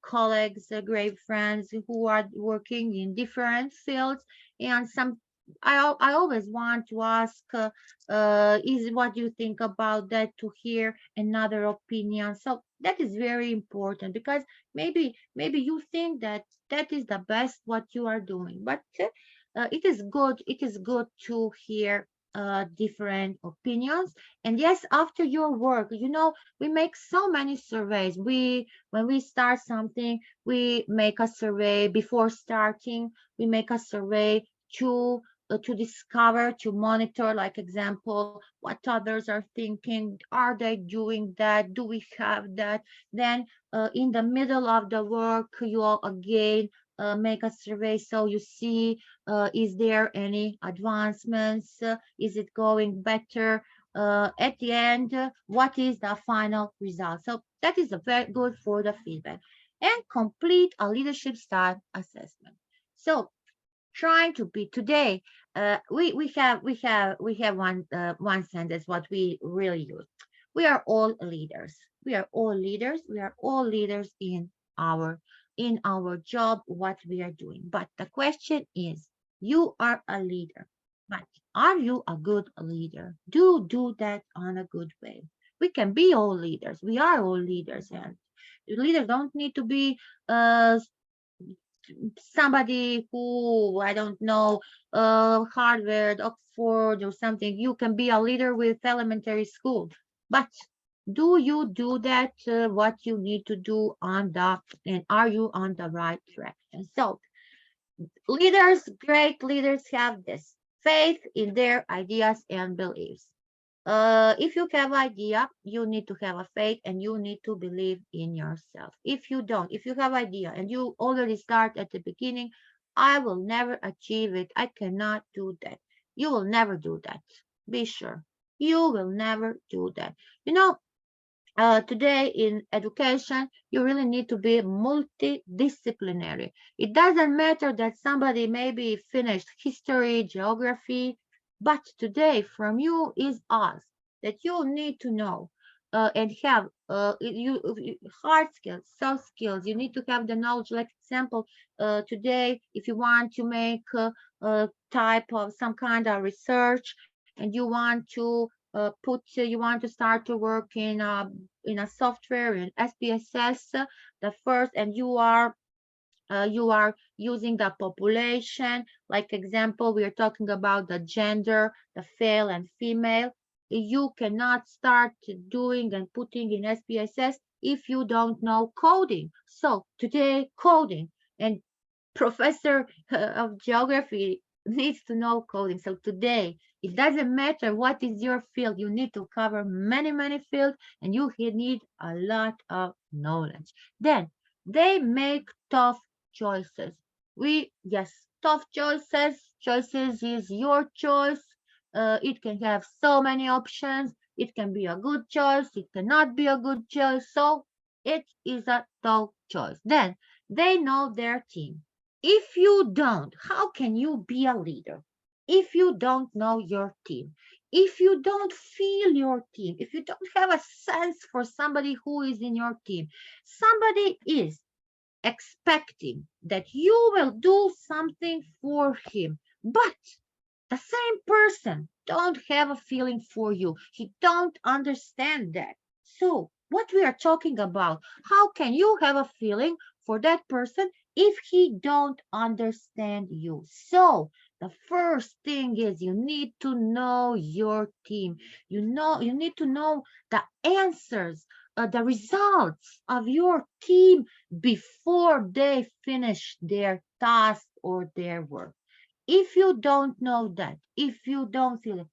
colleagues, great friends who are working in different fields, and some I always want to ask, is what do you think about that, to hear another opinion. So that is very important, because maybe you think that that is the best what you are doing, but it is good to hear different opinions. And yes, after your work, we make so many surveys. When we start something, we make a survey before starting. We make a survey to discover, to monitor, like example, what others are thinking. Are they doing that? Do we have that? Then in the middle of the work, you all again make a survey, so you see, is there any advancements? Is it going better? At the end, what is the final result? So that is a very good for the feedback. And complete a leadership style assessment. So trying to be today, we have one sentence what we really use. We are all leaders. We are all leaders in our job, what we are doing. But the question is, you are a leader, but are you a good leader? Do that on a good way. We can be all leaders. We are all leaders, and leaders don't need to be somebody who, I don't know, Harvard, Oxford, or something. You can be a leader with elementary school, but do you do that, what you need to do and are you on the right direction? So great leaders have this faith in their ideas and beliefs. If you have idea, you need to have a faith and you need to believe in yourself. If you don't, if you have idea and you already start at the beginning, I will never achieve it. I cannot do that. You will never do that. Be sure. You will never do that. You know, today in education, you really need to be multidisciplinary. It doesn't matter that somebody maybe finished history, geography, but today from you is us that you need to know and have hard skills, soft skills. You need to have the knowledge. Like example, today, if you want to make a type of some kind of research and you want to you want to start to work in a software in SPSS, the first, and you are using the population. Like example, we are talking about the gender, the male and female. You cannot start doing and putting in SPSS if you don't know coding. So today, coding and professor of geography needs to know coding. So today, it doesn't matter what is your field. You need to cover many, many fields and you need a lot of knowledge. Then they make tough choices. Yes, tough choices. Choices is your choice. It can have so many options. It can be a good choice. It cannot be a good choice. So it is a tough choice. Then they know their team. If you don't, how can you be a leader? If you don't know your team, if you don't feel your team, if you don't have a sense for somebody who is in your team, somebody is expecting that you will do something for him, but the same person don't have a feeling for you. He don't understand that. So what we are talking about, how can you have a feeling for that person if he don't understand you? So the first thing is you need to know your team. You need to know the answers, the results of your team before they finish their task or their work. If you don't know that, if you don't feel it,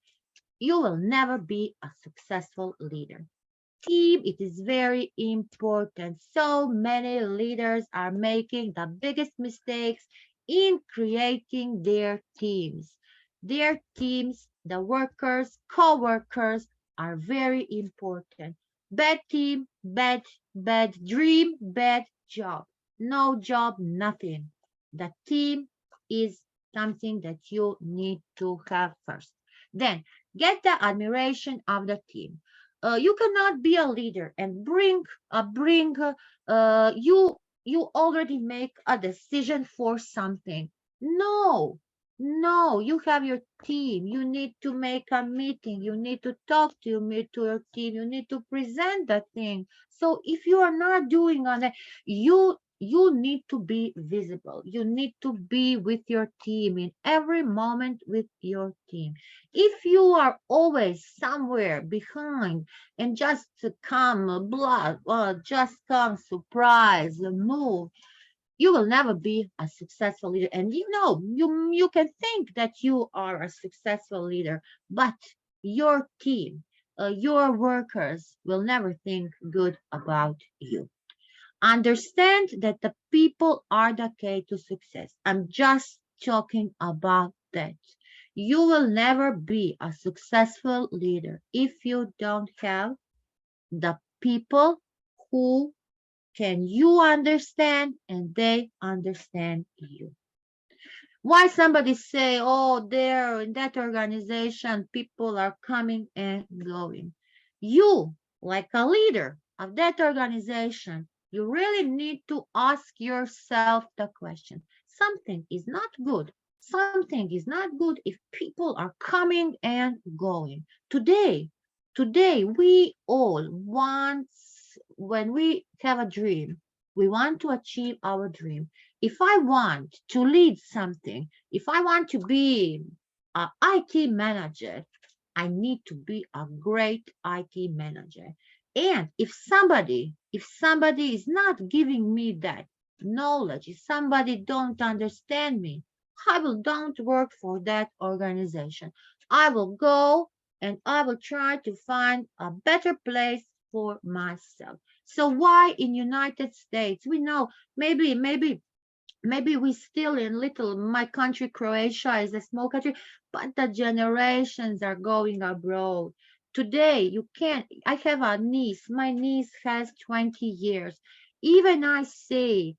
you will never be a successful leader. Team, it is very important. So many leaders are making the biggest mistakes in creating their teams. Their teams, the workers, co-workers are very important. Bad team, bad dream, bad job. No job, nothing. The team is something that you need to have first. Then get the admiration of the team. You cannot be a leader and you already make a decision for something. No, no, you have your team. You need to make a meeting. You need to talk to your team. You need to present that thing. So if you are not doing on that, you need to be visible. You need to be with your team in every moment with your team. If you are always somewhere behind and just to come blood, just come surprise, move, you will never be a successful leader. And you can think that you are a successful leader, but your team, your workers will never think good about you. Understand that the people are the key to success. I'm just talking about that. You will never be a successful leader if you don't have the people who can you understand and they understand you. Why somebody say, oh, there in that organization, people are coming and going. You, like a leader of that organization, you really need to ask yourself the question. Something is not good. Something is not good if people are coming and going. Today, we all want, when we have a dream, we want to achieve our dream. If I want to lead something, if I want to be an IT manager, I need to be a great IT manager. And if somebody is not giving me that knowledge, if somebody don't understand me, I will don't work for that organization. I will go and I will try to find a better place for myself. So why in United States? We know maybe we still in little, my country Croatia is a small country, but the generations are going abroad. Today you can't, I have a niece, my niece has 20 years. Even I say,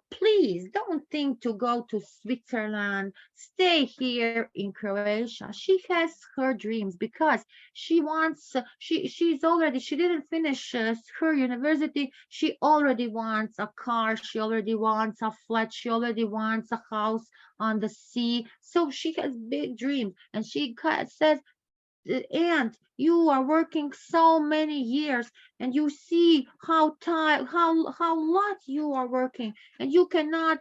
please don't think to go to Switzerland, stay here in Croatia. She has her dreams because she wants, she didn't finish her university. She already wants a car. She already wants a flat. She already wants a house on the sea. So she has big dreams. And she says, aunt, you are working so many years and you see how tired, how lot you are working, and you cannot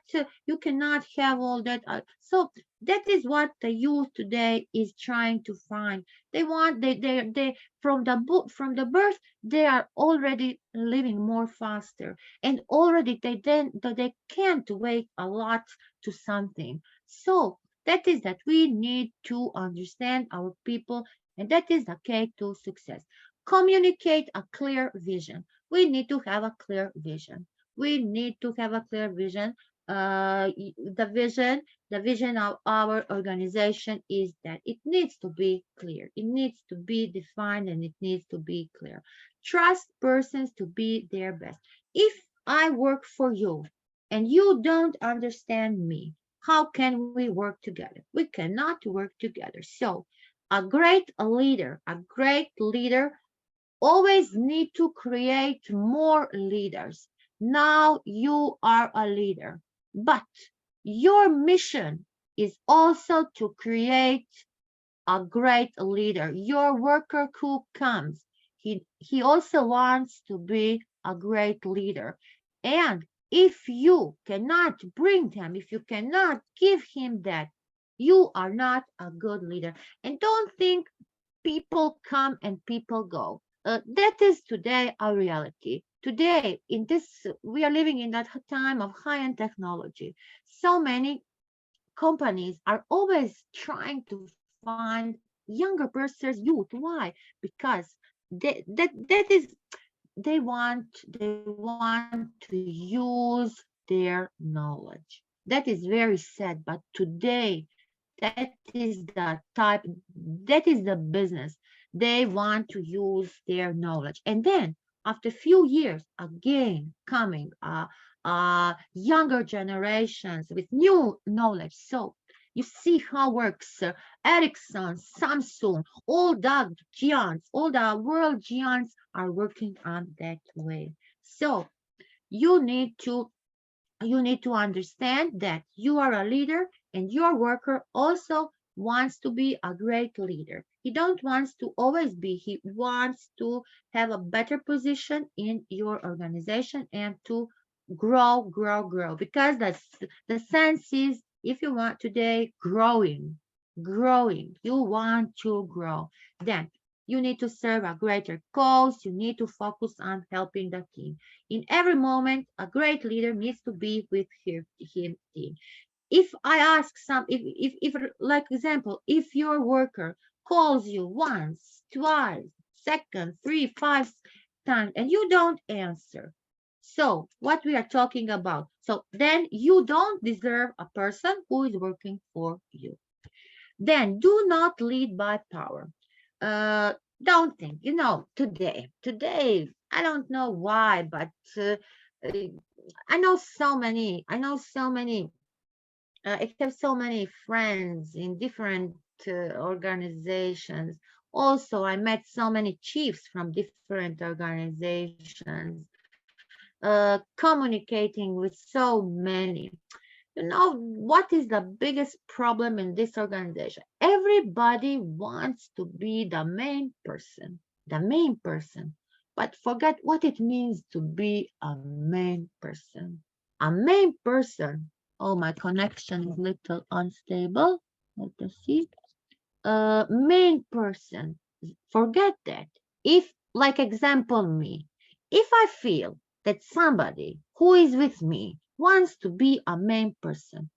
have all that. So that is what the youth today is trying to find. They want they from the birth they are already living more faster, and already they can't wait a lot to something. So that is that we need to understand our people, and that is the key to success. Communicate a clear vision. We need to have a clear vision. We need to have a clear vision. The vision of our organization is that it needs to be clear. It needs to be defined and it needs to be clear. Trust persons to be their best. If I work for you and you don't understand me, how can we work together? We cannot work together. So a great leader always need to create more leaders. Now you are a leader, but your mission is also to create a great leader. Your worker who comes, he also wants to be a great leader. And if you cannot bring him, if you cannot give him that, you are not a good leader. And don't think people come and people go. That is today a reality. Today, in this, we are living in that time of high-end technology. So many companies are always trying to find younger persons, youth. Why? Because that is they want to use their knowledge. That is very sad, but today that is the business. They want to use their knowledge. And then after few years, again coming younger generations with new knowledge. So you see how works Ericsson, Samsung, all the world giants are working on that way. So you need to you need to understand that you are a leader and your worker also wants to be a great leader. He don't wants to always be, he wants to have a better position in your organization and to grow, because the sense is, if you want today growing, you want to grow, then you need to serve a greater cause. You need to focus on helping the team. In every moment, a great leader needs to be with him team. If I ask if like example, if your worker calls you once, twice, second, three, five times, and you don't answer, so what we are talking about, so then you don't deserve a person who is working for you. Then do not lead by power. Uh, don't think, today, I don't know why, but uh, I have so many friends in different organizations. Also, I met so many chiefs from different organizations, communicating with so many. What is the biggest problem in this organization? Everybody wants to be the main person, but forget what it means to be a main person. A main person. Oh, my connection is little unstable. Let us see. Main person. Forget that. If, like example, me, if I feel that somebody who is with me wants to be a main person,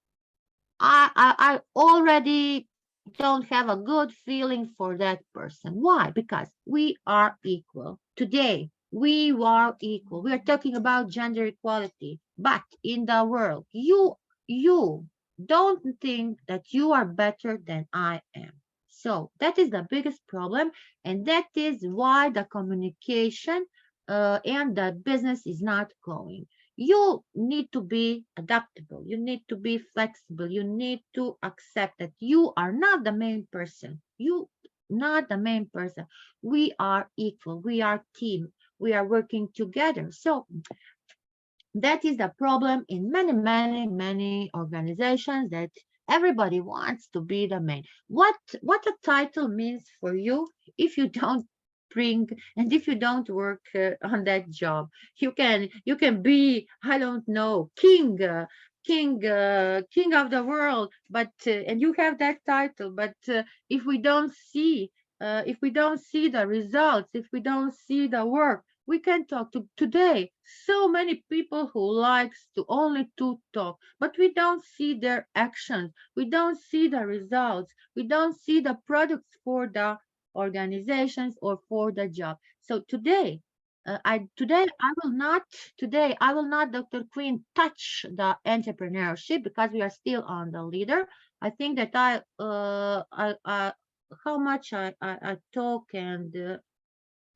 I already don't have a good feeling for that person. Why? Because we are equal. Today, we are equal. We are talking about gender equality, but in the world, you don't think that you are better than I am. So that is the biggest problem, and that is why the communication and the business is not going. You need to be adaptable. You need to be flexible. You need to accept that you are not the main person. You not the main person. We are equal. We are team. We are working together. So that is the problem in many organizations, that everybody wants to be the main. What a title means for you if you don't bring and if you don't work on that job. You can be, I don't know, king of the world, but and you have that title, but if we don't see the results, if we don't see the work, we can talk to today. So many people who likes to only to talk, but we don't see their actions. We don't see the results. We don't see the products for the organizations or for the job. So today I will not, Dr. Queen, touch the entrepreneurship because we are still on the leader. I think that how much I talk, and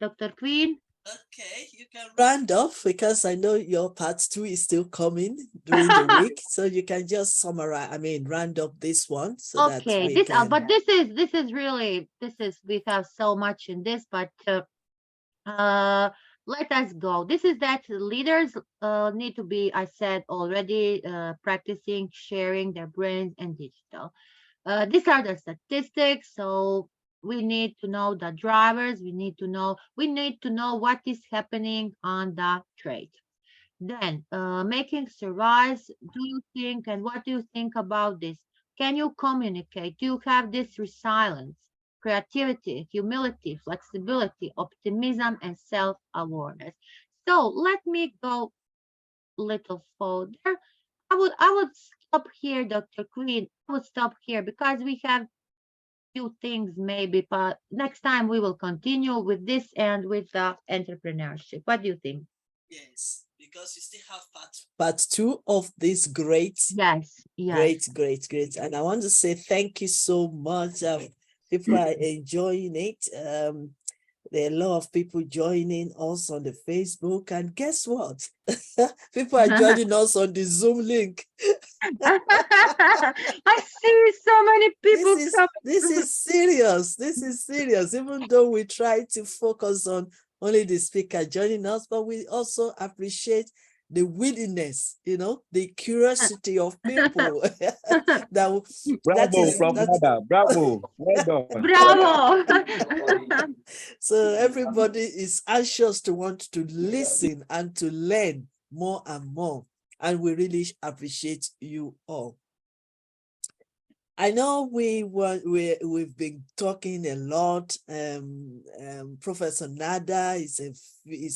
Dr. Queen. Okay, you can round off because I know your part 2 is still coming during the week. So you can just summarize, round up this one so that Okay, we can. but this is really, we have so much in this, but let us go. This is that leaders need to be, I said already, practicing sharing their brains and digital. These are the statistics. So we need to know the drivers. We need to know what is happening on the trade. Then, making surveys, do you think, and what do you think about this? Can you communicate? Do you have this resilience, creativity, humility, flexibility, optimism, and self-awareness? So let me go little further. I would stop here, Dr. Queen. I would stop here because we have few things maybe, but next time we will continue with this and with the entrepreneurship. What do you think? Yes, because you still have part 2 of this great, Yes, yes. great. And I want to say thank you so much. People are enjoying it. There are a lot of people joining us on the Facebook, and guess what? People are joining us on the Zoom link. I see so many people coming. This is serious. This is serious. Even though we try to focus on only the speaker joining us, but we also appreciate the willingness, the curiosity of people. Bravo, That's Prof. Nada. Bravo. Well done. Bravo. so everybody is anxious to want to listen and to learn more and more. And we really appreciate you all. I know we've been talking a lot. Professor Nada is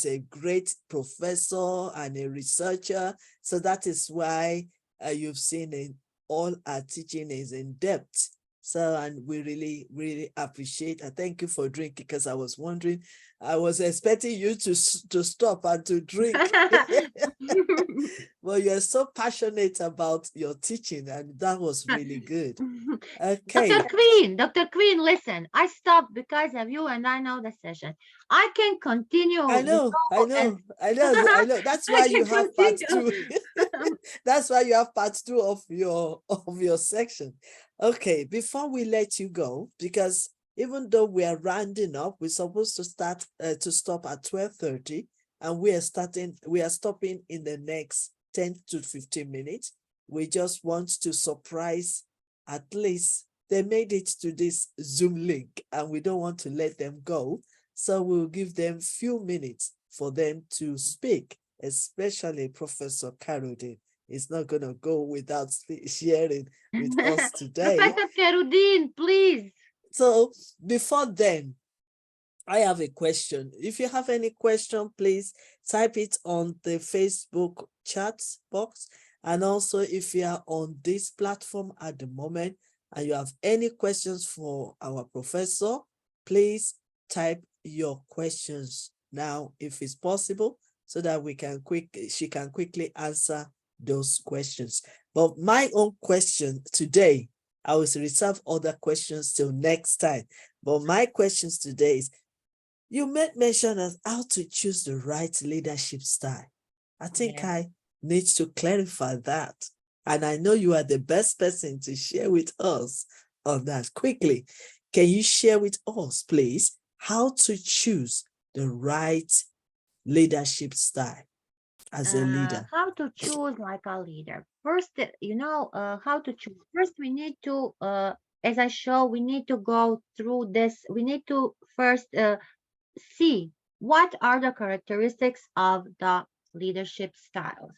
a great professor and a researcher, so that is why you've seen all our teaching is in depth. So, and we really appreciate. I thank you for drinking, because I was wondering, I was expecting you to stop and to drink. Well, you're so passionate about your teaching, and that was really good. Okay. Dr. Queen, listen, I stopped because of you, and I know the session. I can continue. I know. That's why you have part 2. That's why you have part 2 of your section. Okay, before we let you go, because even though we are rounding up, we're supposed to stop at 12:30, and we are stopping in the next 10 to 15 minutes. We just want to surprise, at least they made it to this Zoom link, and we don't want to let them go. So we'll give them few minutes for them to speak, especially Professor Karudin. Is not going to go without sharing with us today. Professor Karudin, please. So before then, I have a question. If you have any question, please type it on the Facebook chat box. And also, if you are on this platform at the moment, and you have any questions for our professor, please type your questions now if it's possible, so that she can quickly answer those questions. But my own question today, I will reserve other questions till next time. But my questions today is, you made mention of how to choose the right leadership style. I think Yeah. I need to clarify that. And I know you are the best person to share with us on that. Quickly, can you share with us, please, how to choose the right leadership style as a leader? How to choose like a leader. First, how to choose. First, we need to, as I show, we need to go through this. We need to first see what are the characteristics of the leadership styles.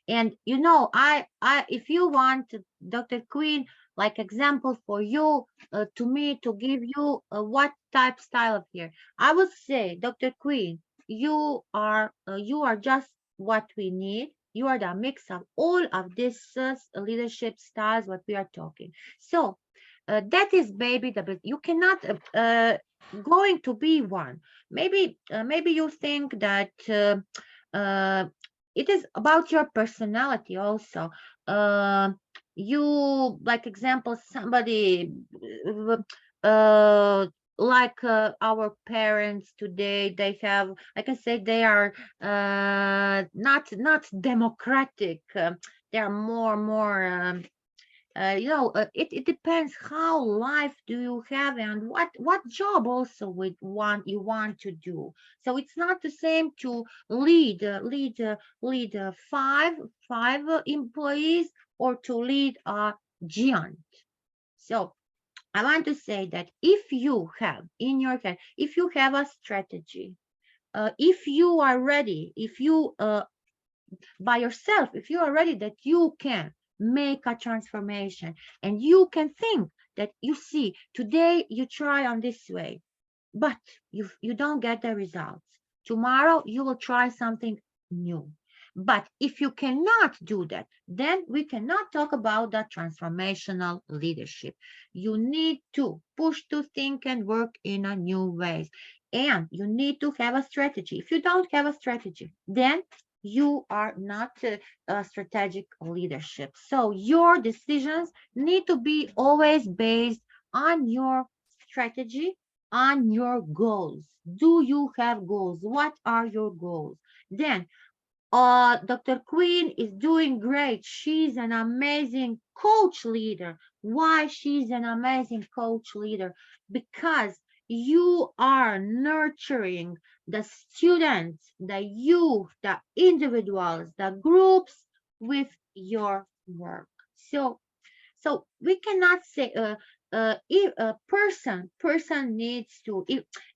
And if you want, Dr. Queen, like example for you, to me, to give you what type style of here, I would say, Dr. Queen, you are just what we need. You are the mix of all of these leadership styles what we are talking. So that is maybe you cannot going to be one. Maybe you think that uh, it is about your personality also. Uh, you like example somebody uh, like our parents today, they have, like I said, they are not democratic. They are more it depends how life do you have and what job also you want to do. So it's not the same to lead five employees or to lead a giant. So I want to say that if you have in your head, if you have a strategy, if you are ready, if you by yourself, if you are ready that you can make a transformation and you can think that you see today you try on this way, but you don't get the results. Tomorrow you will try something new. But if you cannot do that, then we cannot talk about that transformational leadership. You need to push to think and work in a new ways. And you need to have a strategy. If you don't have a strategy, then you are not a strategic leadership. So your decisions need to be always based on your strategy, on your goals. Do you have goals? What are your goals? Then, Dr. Queen is doing great. She's an amazing coach leader. Why she's an amazing coach leader? Because you are nurturing the students, the youth, the individuals, the groups with your work. So we cannot say if a person needs to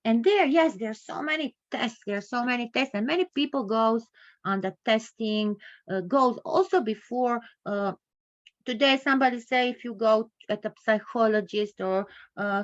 and yes, there's so many tests and many people goes on the testing, goes also before today somebody say if you go at a psychologist or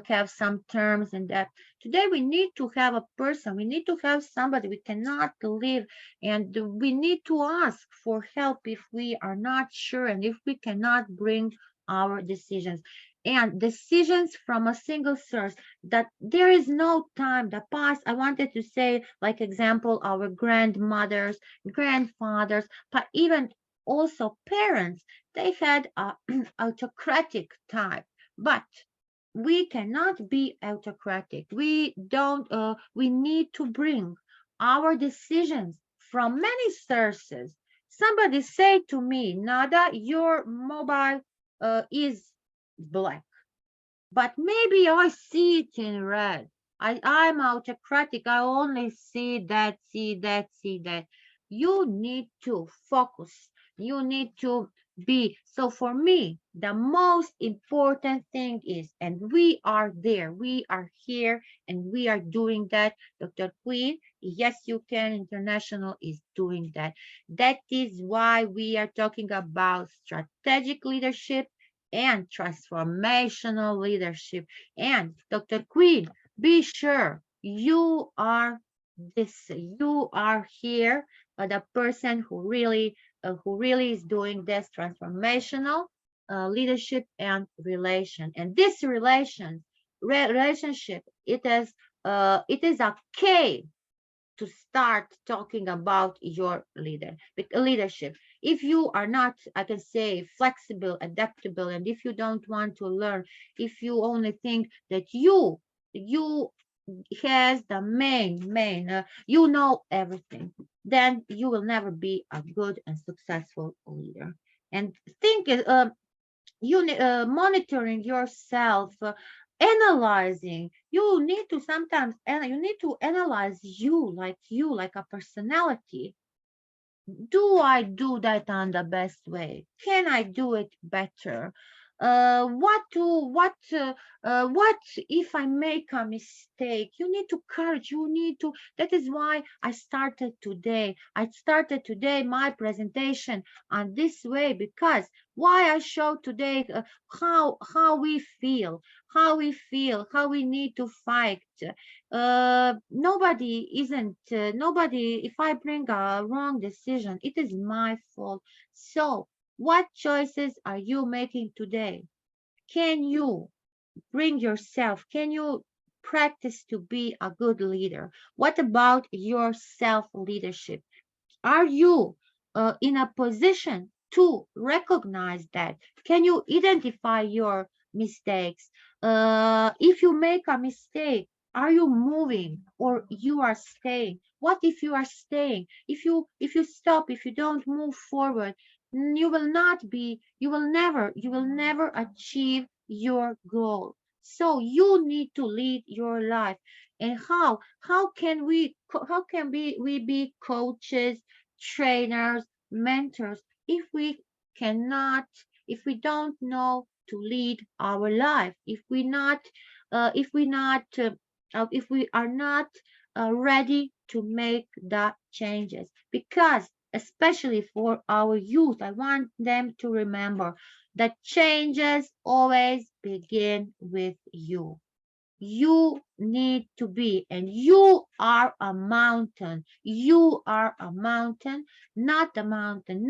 have some terms and that today we need to have a person, we need to have somebody, we cannot live and we need to ask for help if we are not sure and if we cannot bring our decisions and decisions from a single source, that there is no time. The past, I wanted to say, like example, our grandmothers, grandfathers, but even also parents, they had a autocratic type, but we cannot be autocratic. We don't, we need to bring our decisions from many sources. Somebody say to me, Nada, your mobile is black, but maybe I see it in red. I'm autocratic. I only see that, see that, see that. You need to focus. You need to be. So for me, the most important thing is, and we are there, we are here, and we are doing that. Dr. Queen, Yes You Can International is doing that. That is why we are talking about strategic leadership and transformational leadership. And Dr. Queen, be sure you are you are here, the person who really is doing this transformational. leadership and relation. And this relationship, it is a key to start talking about your leadership. If you are not, I can say, flexible, adaptable, and if you don't want to learn, if you only think that you has the main you know everything, then you will never be a good and successful leader. And think monitoring yourself, analyzing. You need to sometimes, and you need to analyze you like a personality. Do I do that on the best way? Can I do it better? What if I make a mistake? You need to courage. You need to. That is why I started today. I started today my presentation on this way, because why I show today how we feel, how we need to fight. Nobody isn't nobody. If I bring a wrong decision, it is my fault. So what choices are you making today? Can you bring yourself, can you practice to be a good leader? What about your self leadership? Are you in a position to recognize that? Can you identify your mistakes? If you make a mistake, are you moving or you are staying? What if you are staying? If you stop, if you don't move forward, you will not be, you will never achieve your goal. So you need to lead your life. And how can we be coaches, trainers, mentors, if we cannot, if we don't know to lead our life, if we are not ready to make the changes? Because especially for our youth, I want them to remember that changes always begin with you. You need to be, and you are a mountain. You are a mountain, not a mountain.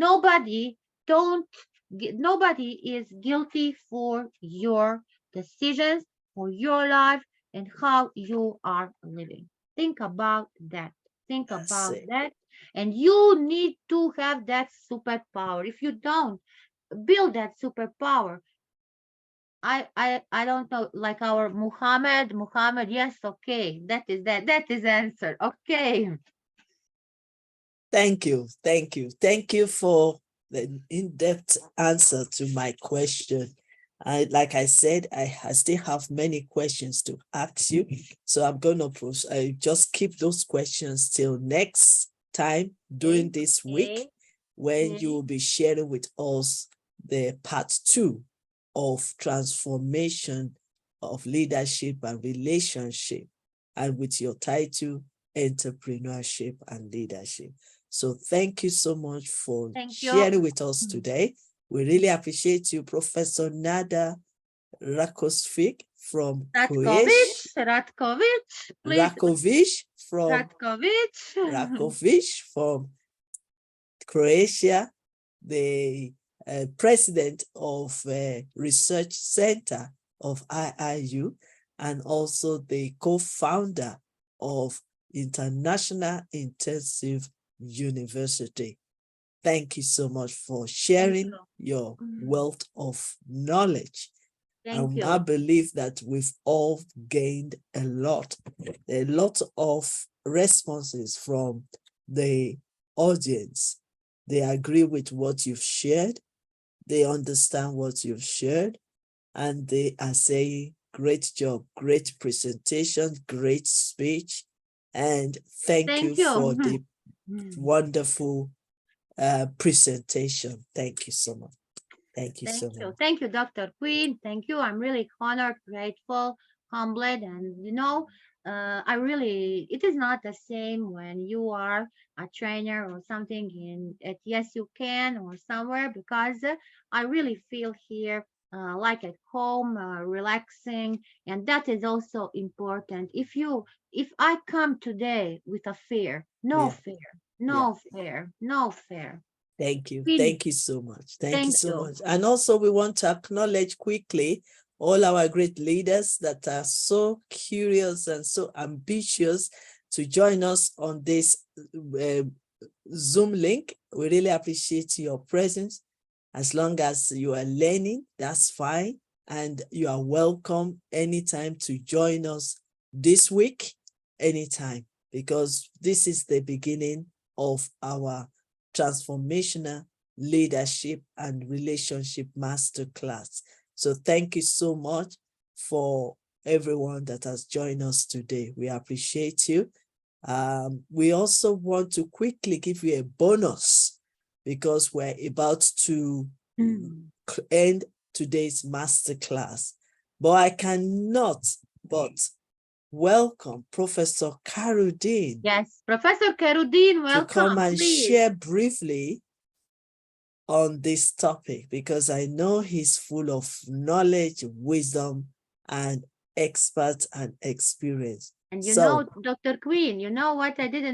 Don't, nobody is guilty for your decisions, for your life, and how you are living. Think about that. Think That's about it. that. And you need to have that superpower. If you don't build that superpower, I don't know, like our Muhammad, yes, okay. That is answer. Okay. Thank you. Thank you. Thank you for the in-depth answer to my question. Like I said, I still have many questions to ask you. So I'm going to just keep those questions till next time during this week, when you will be sharing with us the part 2 of transformation of leadership and relationship, and with your title, Entrepreneurship and Leadership. So thank you so much for Thank you. sharing with us today. We really appreciate you, Professor Nada Rakovic from Croatia. Ratkovic, please. Ratkovic from Croatia, the president of Research Center of IIU, and also the co-founder of International Intensive University. Thank you so much for sharing your wealth of knowledge. Thank you. I believe that we've all gained a lot of responses from the audience. They agree with what you've shared. They understand what you've shared, and they are saying, great job, great presentation, great speech. And thank you for the wonderful presentation. Thank you so much. Thank you so much. Thank you, Dr. Queen. Thank you. I'm really honored, grateful, humbled, and it is not the same when you are a trainer or something at Yes You Can or somewhere, because I really feel here like at home, relaxing, and that is also important. If I come today with a fear, no fear, no fear, no fear. Thank you. Really. Thank you so much. Thank you Thank so you. much. And also we want to acknowledge quickly all our great leaders that are so curious and so ambitious to join us on this Zoom link. We really appreciate your presence. As long as you are learning, that's fine. And you are welcome anytime to join us this week, anytime, because this is the beginning of our Transformational Leadership and Relationship Masterclass. So thank you so much for everyone that has joined us today. We appreciate you. We also want to quickly give you a bonus because we're about to end today's masterclass. But I cannot but welcome Professor Karudin Yes, Professor Karudin, to welcome. come and Please. share briefly on this topic because I know he's full of knowledge, wisdom, and expert and experience. And you So, know, Dr. Queen, you know what I didn't